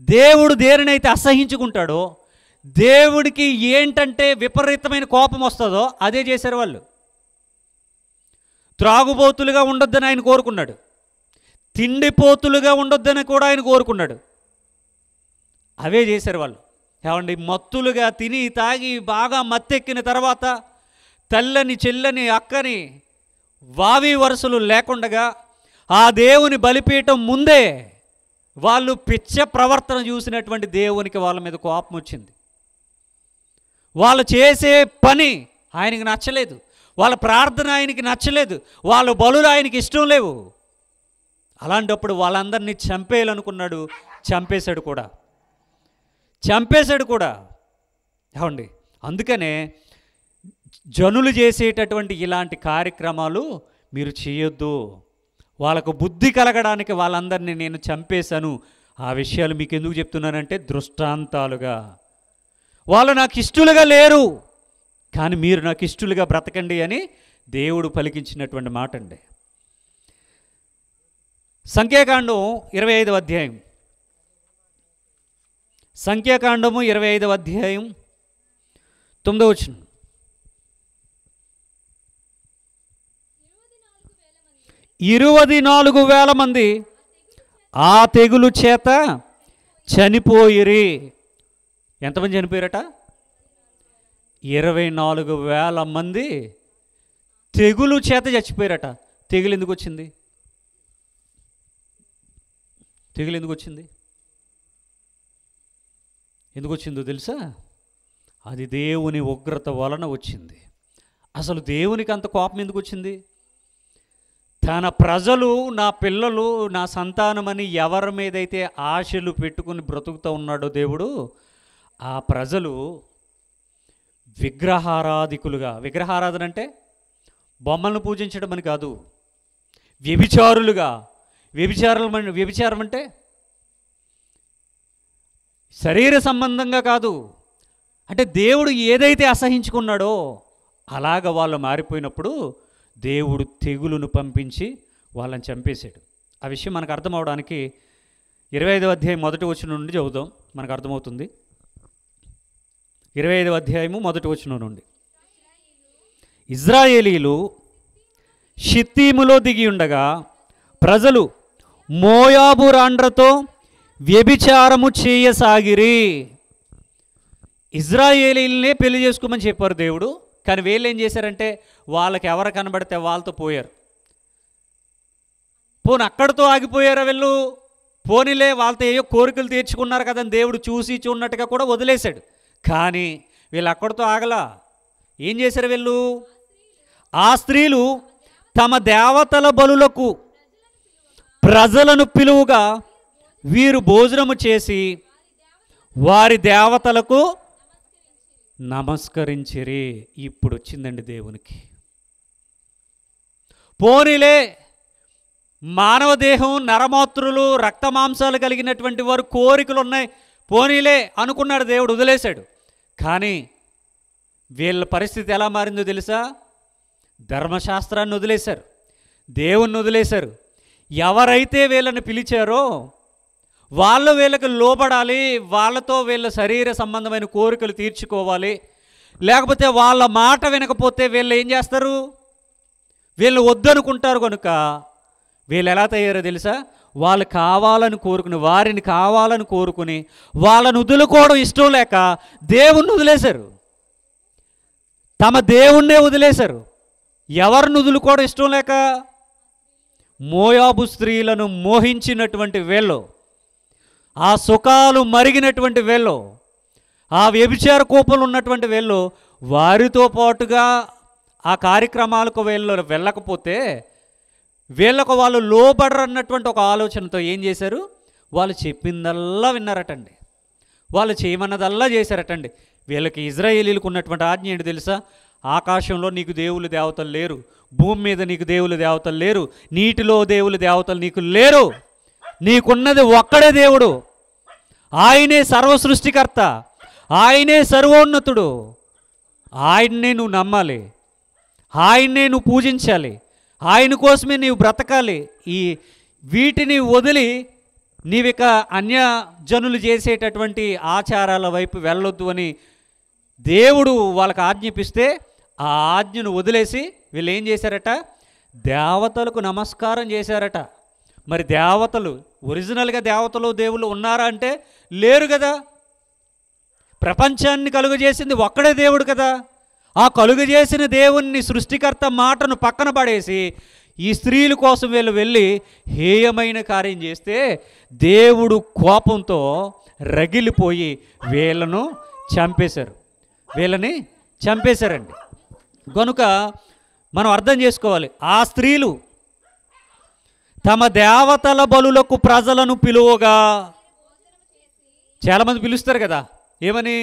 దేవుడు దేనినైతే అసహించుకుంటాడో, దేవుడికి ఏంటంటే విపరీతమైన కోపం వస్తుందో అదే చేశారు వాళ్ళు. త్రాగుబోతులుగా ఉండొద్దని ఆయన కోరుకున్నాడు, తిండిపోతులుగా ఉండొద్దని కూడా ఆయన కోరుకున్నాడు. అవే చేశారు వాళ్ళు. ఏమండి, మత్తులుగా తిని తాగి బాగా మత్తెక్కిన తర్వాత తల్లని చెల్లని అక్కని వావి వరుసలు లేకుండగా ఆ దేవుని బలిపీఠం ముందే వాళ్ళు పిచ్చ ప్రవర్తన చూసినటువంటి దేవునికి వాళ్ళ మీద కోపం వచ్చింది. వాళ్ళు చేసే పని ఆయనకి నచ్చలేదు, వాళ్ళ ప్రార్థన ఆయనకి నచ్చలేదు, వాళ్ళ బలులు ఆయనకి ఇష్టం లేవు. అలాంటప్పుడు వాళ్ళందరినీ చంపేయాలనుకున్నాడు, చంపేశాడు కూడా. ఏమండి, అందుకనే జనులు చేసేటటువంటి ఇలాంటి కార్యక్రమాలు మీరు చేయొద్దు. వాళ్ళకు బుద్ధి కలగడానికి వాళ్ళందరినీ నేను చంపేశాను. ఆ విషయాలు మీకు ఎందుకు చెప్తున్నానంటే దృష్టాంతాలుగా. వాళ్ళు నాకు ఇష్టలుగా లేరు, కానీ మీరు నాకు ఇష్టలుగా బ్రతకండి అని దేవుడు పలికించినటువంటి మాట అండి. సంఖ్యాకాండం 25వ అధ్యాయం, సంఖ్యాకాండము 25వ అధ్యాయం 9వ వచనం. 24,000 మంది ఆ తెగులు చేత చనిపోయిరి. ఎంతమంది చనిపోయారట? 24,000 మంది తెగులు చేత చచ్చిపోయారట. తెగులు ఎందుకు వచ్చింది? ఎందుకు వచ్చిందో తెలుసా? అది దేవుని ఉగ్రత వలన వచ్చింది. అసలు దేవునికి అంత కోపం ఎందుకు వచ్చింది? తన ప్రజలు, నా పిల్లలు, నా సంతానమని ఎవరి మీదైతే ఆశలు పెట్టుకుని బ్రతుకుతూ ఉన్నాడో దేవుడు, ఆ ప్రజలు విగ్రహారాధికులుగా, విగ్రహారాధన అంటే బొమ్మలను పూజించడం అని కాదు, వ్యభిచారులుగా. వ్యభిచారం అంటే శరీర సంబంధంగా కాదు, అంటే దేవుడు ఏదైతే అసహించుకున్నాడో అలాగ వాళ్ళు మారిపోయినప్పుడు దేవుడు తెగులును పంపించి వాళ్ళని చంపేశాడు. ఆ విషయం మనకు అర్థం అవడానికి 25వ అధ్యాయం 1వ వచనం నుండి చదువుదాం, మనకు అర్థమవుతుంది. 25వ అధ్యాయము 1వ వచనం నుండి. ఇజ్రాయేలీలు షిత్తీములో దిగి ఉండగా ప్రజలు మోయాబు రాండ్రతో వ్యభిచారము చేయసాగిరి. ఇజ్రాయేలీలనే పెళ్లి చేసుకోమని చెప్పారు దేవుడు, కానీ వీళ్ళు ఏం చేశారంటే వాళ్ళకి ఎవరు కనబడితే వాళ్ళతో పోయారు. పోనీ అక్కడితో ఆగిపోయారా వీళ్ళు? పోనీలే, వాళ్ళతో ఏయో కోరికలు తీర్చుకున్నారు కదని దేవుడు చూసి చూడనట్టుగా కూడా వదిలేశాడు. కానీ వీళ్ళు అక్కడితో ఆగలా. ఏం చేశారు వీళ్ళు? ఆ స్త్రీలు తమ దేవతల బలులకు ప్రజలను పిలువుగా వీరు భోజనము చేసి వారి దేవతలకు నమస్కరించిరి. ఇప్పుడు వచ్చిందండి దేవునికి. పోనీలే, మానవ దేహం, నరమాతృలు, రక్తమాంసాలు కలిగినటువంటి వారు, కోరికలు ఉన్నాయి, పోనీలే అనుకున్నాడు దేవుడు, వదిలేశాడు. కానీ వీళ్ళ పరిస్థితి ఎలా మారిందో తెలుసా? ధర్మశాస్త్రాన్ని వదిలేశారు, దేవుణ్ణి వదిలేశారు. ఎవరైతే వీళ్ళని పిలిచారో వాళ్ళు వీళ్ళకి లోబడాలి, వాళ్ళతో వీళ్ళ శరీర సంబంధమైన కోరికలు తీర్చుకోవాలి. లేకపోతే వాళ్ళ మాట వినకపోతే వీళ్ళు ఏం చేస్తారు? వీళ్ళు వద్దనుకుంటారు. కనుక వీళ్ళు ఎలా తయారో తెలుసా? వాళ్ళు కావాలని కోరుకుని, వారిని కావాలని కోరుకుని వాళ్ళను వదులుకోవడం ఇష్టం లేక దేవుణ్ణి వదిలేశారు, తమ దేవుణ్ణే వదిలేశారు. ఎవరిని వదులుకోవడం ఇష్టం లేక? మోయాబు స్త్రీలను మోహించినటువంటి వీళ్ళు, ఆ సుఖాలు మరిగినటువంటి వీళ్ళు, ఆ వ్యభిచార కోపంలో ఉన్నటువంటి వీళ్ళు వారితో పాటుగా ఆ కార్యక్రమాలకు వీళ్ళు వెళ్ళకపోతే వీళ్ళకు వాళ్ళు లోబడరన్నటువంటి ఒక ఆలోచనతో ఏం చేశారు? వాళ్ళు చెప్పిందల్లా విన్నారటండి, వాళ్ళు చేయమన్నదల్లా చేశారటండి. వీళ్ళకి ఇజ్రాయేలీలకు ఉన్నటువంటి ఆజ్ఞ ఏంటి తెలుసా? ఆకాశంలో నీకు దేవుళ్ళు దేవతలు లేరు, భూమి మీద నీకు దేవుళ్ళు దేవతలు లేరు, నీటిలో దేవుళ్ళు దేవతలు నీకు లేరు, నీకున్నది ఒక్కడే దేవుడు, ఆయనే సర్వ సృష్టికర్త, ఆయనే సర్వోన్నతుడు. ఆయన్నే నువ్వు నమ్మాలి, ఆయన్నే నువ్వు పూజించాలి, ఆయన కోసమే నీవు బ్రతకాలి. వీటిని వదిలి నీవిక అన్యజనులు చేసేటటువంటి ఆచారాల వైపు వెళ్ళొద్దు అని దేవుడు వాళ్ళకి ఆజ్ఞాపిస్తే, ఆ ఆజ్ఞను వదిలేసి వీళ్ళు ఏం చేశారట? దేవతలకు నమస్కారం చేశారట. మరి దేవతలు, ఒరిజినల్గా దేవతలు దేవుళ్ళు ఉన్నారా అంటే లేరు కదా. ప్రపంచాన్ని కలుగజేసింది ఒక్కడే దేవుడు కదా. ఆ కలుగజేసిన దేవుణ్ణి, సృష్టికర్త మాటను పక్కన పడేసి ఈ స్త్రీల కోసం వీళ్ళు వెళ్ళి హేయమైన కార్యం చేస్తే దేవుడు కోపంతో రగిలిపోయి వీళ్ళని చంపేశారండి. కనుక మనం అర్థం చేసుకోవాలి, ఆ స్త్రీలు తమ దేవతల బలులకు ప్రజలను పిలువగా, చాలామంది పిలుస్తారు కదా, ఏమని?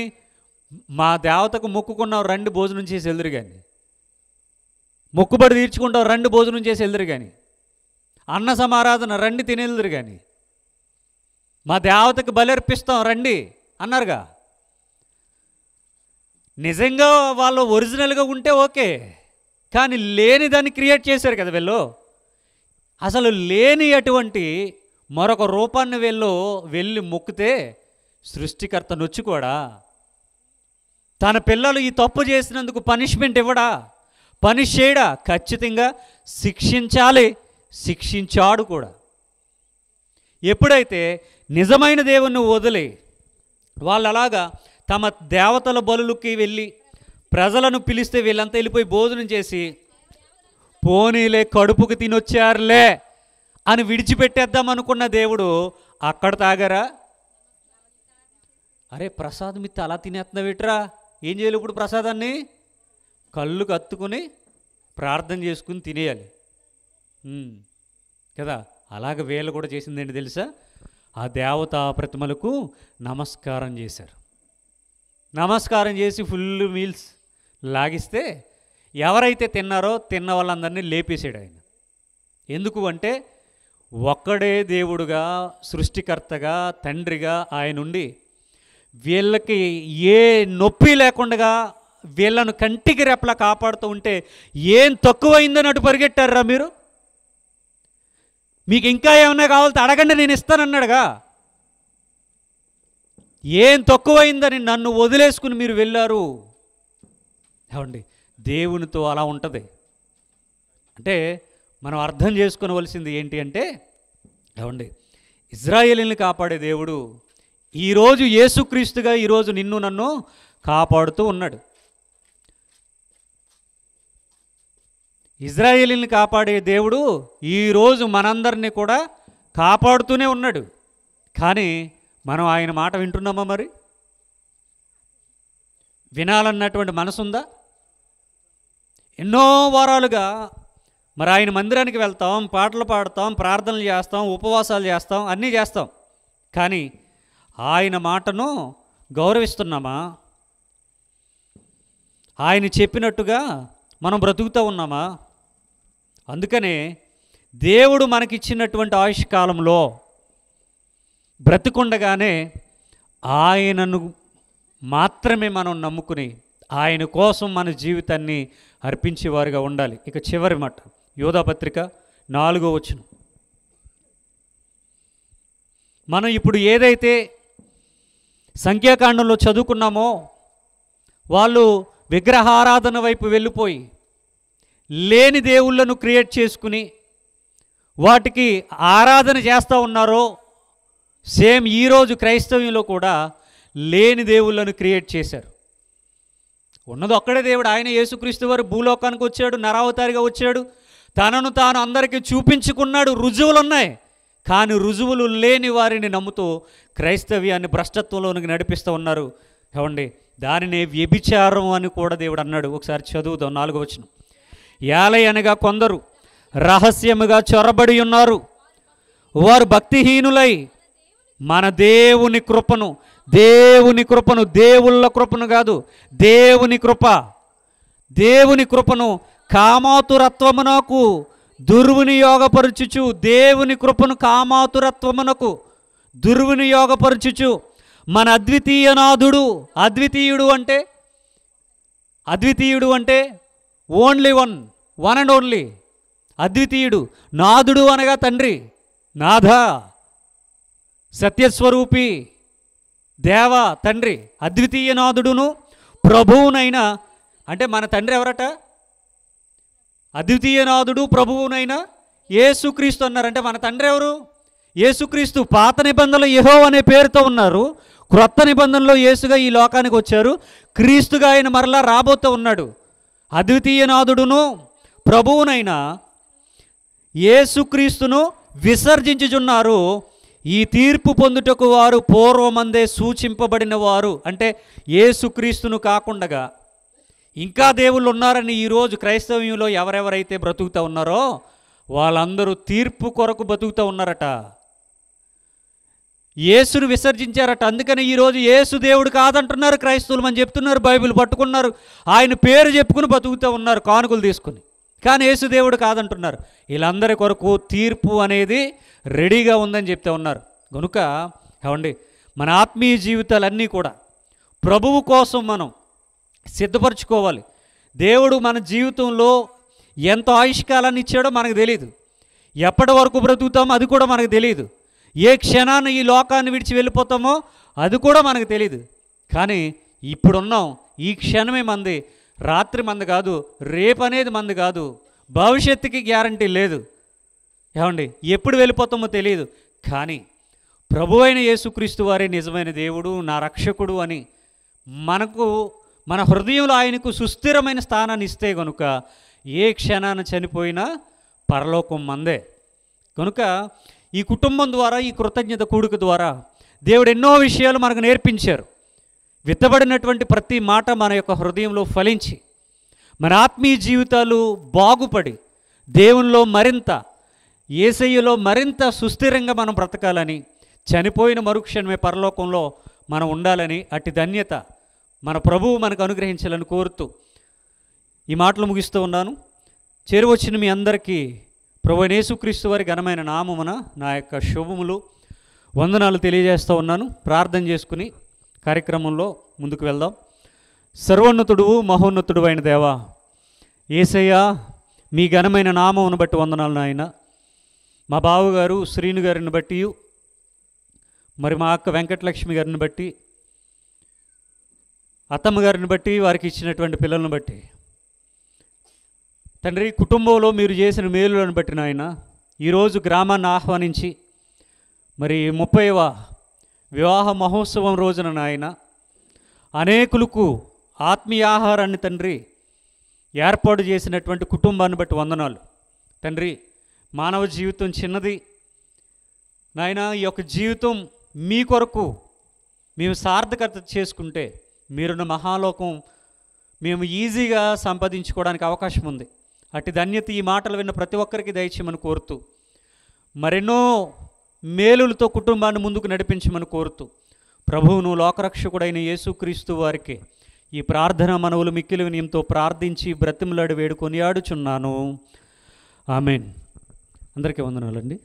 మా దేవతకు మొక్కుకున్నావు, రండి భోజనం చేసి వెళ్దురు కానీ, మొక్కుబడి తీర్చుకుంటావు, రండి భోజనం చేసి వెళ్దురు కానీ, అన్న సమారాధన రండి తినేదురు కానీ, మా దేవతకు బలర్పిస్తాం రండి అన్నారుగా. నిజంగా వాళ్ళు ఒరిజినల్గా ఉంటే ఓకే, కానీ లేని దాన్ని క్రియేట్ చేశారు కదా వీళ్ళు. అసలు లేని అటువంటి మరొక రూపాన్ని వెళ్ళి మొక్కితే సృష్టికర్త నొచ్చుకోడా? తన పిల్లలు ఈ తప్పు చేసినందుకు పనిష్మెంట్ ఇవ్వడా? పనిష్ చేయడా? ఖచ్చితంగా శిక్షించాలి, శిక్షించాడు కూడా. ఎప్పుడైతే నిజమైన దేవుణ్ణి వదిలి వాళ్ళు అలాగా తమ దేవతల బలులకి వెళ్ళి ప్రజలను పిలిస్తే వీళ్ళంతా వెళ్ళిపోయి భోజనం చేసి, పోనీలే కడుపుకి తినొచ్చారులే అని విడిచిపెట్టేద్దాం అనుకున్న దేవుడు అక్కడ తాగారా? అరే ప్రసాదం ఇత్తే అలా తినేస్తున్నావిట్రా, ఏం చేయాలి ఇప్పుడు? ప్రసాదాన్ని కళ్ళు కత్తుకుని ప్రార్థన చేసుకుని తినేయాలి కదా. అలాగ వీళ్ళు కూడా చేసిందేంటి తెలుసా? ఆ దేవతా ప్రతిమలకు నమస్కారం చేశారు. నమస్కారం చేసి ఫుల్ మీల్స్ లాగిస్తే ఎవరైతే తిన్నారో తిన్న వాళ్ళందరినీ లేపేసాడు ఆయన. ఎందుకు అంటే ఒక్కడే దేవుడుగా, సృష్టికర్తగా, తండ్రిగా ఆయన ఉండి వీళ్ళకి ఏ నొప్పి లేకుండా వీళ్ళను కంటికి రెప్పలా కాపాడుతూ ఉంటే ఏం తక్కువైందని అటు పరిగెట్టారా మీరు? మీకు ఇంకా ఏమన్నా కావాలంటే అడగండి, నేను ఇస్తానన్నాడుగా. ఏం తక్కువైందని నన్ను వదిలేసుకుని మీరు వెళ్ళారు. ఏమండి, దేవునితో అలా ఉంటుంది. అంటే మనం అర్థం చేసుకోవలసింది ఏంటి అంటే, ఏమండి, ఇజ్రాయేలుని కాపాడే దేవుడు ఈరోజు యేసుక్రీస్తుగా ఈరోజు నిన్ను నన్ను కాపాడుతూ ఉన్నాడు. ఇజ్రాయేలుని కాపాడే దేవుడు ఈరోజు మనందరినీ కూడా కాపాడుతూనే ఉన్నాడు. కానీ మనం ఆయన మాట వింటున్నామా? మరి వినాలన్నటువంటి మనసుందా? ఎన్నో వారాలుగా మరి ఆయన మందిరానికి వెళ్తాం, పాటలు పాడతాం, ప్రార్థనలు చేస్తాం, ఉపవాసాలు చేస్తాం, అన్నీ చేస్తాం. కానీ ఆయన మాటను గౌరవిస్తున్నామా? ఆయన చెప్పినట్టుగా మనం బ్రతుకుతూ ఉన్నామా? అందుకనే దేవుడు మనకిచ్చినటువంటి ఆయుష్కాలంలో బ్రతికుండగానే ఆయనను మాత్రమే మనం నమ్ముకుని ఆయన కోసం మన జీవితాన్ని అర్పించేవారుగా ఉండాలి. ఇక చివరి మాట, యోధాపత్రిక 4వ వచనం. మనం ఇప్పుడు ఏదైతే సంఖ్యాకాండంలో చదువుకున్నామో, వాళ్ళు విగ్రహారాధన వైపు వెళ్ళిపోయి లేని దేవుళ్ళను క్రియేట్ చేసుకుని వాటికి ఆరాధన చేస్తూ ఉన్నారో, సేమ్ ఈరోజు క్రైస్తవ్యంలో కూడా లేని దేవుళ్ళను క్రియేట్ చేశారు. ఉన్నది ఒక్కడే దేవుడు, ఆయన యేసుక్రీస్తు వారు భూలోకానికి వచ్చాడు, నరావతారిగా వచ్చాడు, తనను తాను అందరికీ చూపించుకున్నాడు. రుజువులు ఉన్నాయి, కానీ రుజువులు లేని వారిని నమ్ముతూ క్రైస్తవ్యాన్ని భ్రష్టత్వంలోనికి నడిపిస్తూ ఉన్నారు. ఏమండి, దానినే వ్యభిచారం అని కూడా దేవుడు అన్నాడు. ఒకసారి చదువుదాం 4వ వచనం. యాలయనగా కొందరు రహస్యముగా చొరబడి ఉన్నారు, వారు భక్తిహీనులై మన దేవుని కృపను దేవుళ్ళ కృపను కాదు, దేవుని కృపను కామాతురత్వమునకు దుర్వినియోగపరచుచు, దేవుని కృపను కామాతురత్వమునకు దుర్వినియోగపరచుచు మన అద్వితీయనాథుడు. అద్వితీయుడు అంటే ఓన్లీ వన్ అండ్ ఓన్లీ అద్వితీయుడు. నాథుడు అనగా తండ్రి, నాథ, సత్యస్వరూపి, దేవ, తండ్రి, అద్వితీయనాథుడును ప్రభువునైనా. అంటే మన తండ్రి ఎవరట? అద్వితీయనాథుడు ప్రభువునైనా యేసుక్రీస్తు అన్నారంటే మన తండ్రి ఎవరు? యేసుక్రీస్తు. పాత నిబంధనలో యెహోవా అనే పేరుతో ఉన్నారు, క్రొత్త నిబంధనలో యేసుగా ఈ లోకానికి వచ్చారు, క్రీస్తుగా ఆయన మరలా రాబోతూ ఉన్నాడు. అద్వితీయనాథుడును ప్రభువునైనా యేసుక్రీస్తును విసర్జించుచున్నారు. ఈ తీర్పు పొందుటకు వారు పూర్వమందే సూచింపబడిన వారు. అంటే యేసుక్రీస్తును కాకుండా ఇంకా దేవుళ్ళు ఉన్నారని ఈరోజు క్రైస్తవ్యంలో ఎవరెవరైతే బ్రతుకుతూ ఉన్నారో వాళ్ళందరూ తీర్పు కొరకు బతుకుతూ ఉన్నారట. యేసును విసర్జించారట. అందుకని ఈరోజు యేసు దేవుడు కాదంటున్నారు క్రైస్తవులు అని చెప్తున్నారు. బైబిల్ పట్టుకున్నారు, ఆయన పేరు చెప్పుకుని బతుకుతూ ఉన్నారు కానుకలు తీసుకుని. కానీ యేసు దేవుడు కాదంటున్నారు. వీళ్ళందరి కొరకు తీర్పు అనేది రెడీగా ఉందని చెప్తూ ఉన్నారు. కనుక ఏమండి, మన ఆత్మీయ జీవితాలన్నీ కూడా ప్రభువు కోసం మనం సిద్ధపరచుకోవాలి. దేవుడు మన జీవితంలో ఎంత ఆయుష్కాలాన్ని ఇచ్చాడో మనకు తెలియదు, ఎప్పటి వరకు బ్రతుకుతామో అది కూడా మనకు తెలియదు, ఏ క్షణాన్ని ఈ లోకాన్ని విడిచి వెళ్ళిపోతామో అది కూడా మనకు తెలియదు. కానీ ఇప్పుడున్నాం, ఈ క్షణమే మంది, రాత్రి మంది కాదు, రేపు అనేది మంది కాదు, భవిష్యత్తుకి గ్యారంటీ లేదు. ఏమండి, ఎప్పుడు వెళ్ళిపోతామో తెలియదు. కానీ ప్రభువైన యేసుక్రీస్తు వారే నిజమైన దేవుడు, నా రక్షకుడు అని మనకు మన హృదయంలో ఆయనకు సుస్థిరమైన స్థానాన్ని ఇస్తే కనుక ఏ క్షణాన చనిపోయినా పరలోకం మందే. కనుక ఈ కుటుంబం ద్వారా, ఈ కృతజ్ఞత కూడిక ద్వారా దేవుడు ఎన్నో విషయాలు మనకు నేర్పించారు. విత్తబడినటువంటి ప్రతి మాట మన యొక్క హృదయంలో ఫలించి మన ఆత్మీయ జీవితాలు బాగుపడి దేవునిలో మరింత, యేసయ్యలో మరింత సుస్థిరంగా మనం బ్రతకాలని, చనిపోయిన మరుక్షణమే పరలోకంలో మనం ఉండాలని, అట్టి ధన్యత మన ప్రభువు మనకు అనుగ్రహించాలని కోరుతూ ఈ మాటలు ముగిస్తూ ఉన్నాను. చేరువచ్చిన మీ అందరికీ ప్రభువైన యేసుక్రీస్తు వారి ఘనమైన నామమున నా యొక్క శుభములు, వందనాలు తెలియజేస్తూ ఉన్నాను. ప్రార్థన చేసుకుని కార్యక్రమంలో ముందుకు వెళ్దాం. సర్వోన్నతుడు, మహోన్నతుడు అయిన దేవా, యేసయ్య, మీ ఘనమైన నామమును బట్టి వందనాలు నాయన. మా బావగారు శ్రీను గారిని బట్టి, మరి మా అక్క వెంకటలక్ష్మి గారిని బట్టి, అత్తమ్మ గారిని బట్టి, వారికి ఇచ్చినటువంటి పిల్లలను బట్టి తండ్రి, కుటుంబంలో మీరు చేసిన మేలులను బట్టి నాయన, ఈరోజు గ్రామాన్ని ఆహ్వానించి మరి 30వ వివాహ మహోత్సవం రోజున నాయన అనేకులకు ఆత్మీయ ఆహారాన్ని తండ్రి ఏర్పాటు చేసినటువంటి కుటుంబాన్ని బట్టి వందనాలు. తండ్రి, మానవ జీవితం చిన్నది నాయన, ఈ యొక్క జీవితం మీ కొరకు మేము సార్థకత చేసుకుంటే మీరున్న మహాలోకం మేము ఈజీగా సంపాదించుకోవడానికి అవకాశం ఉంది. అట్టి ధన్యత ఈ మాటలు విన్న ప్రతి ఒక్కరికి దయచేయమని కోరుతూ, మరెన్నో మేలులతో కుటుంబాన్ని ముందుకు నడిపించమని కోరుతూ, ప్రభువును లోకరక్షకుడైన యేసుక్రీస్తు వారికి ఈ ప్రార్థన మనవులు మిక్కిలి వినయంతో ప్రార్థించి బ్రతిమలాడి వేడుకొని ఆడుచున్నాను. ఆమెన్. అందరికీ వందనాలండి.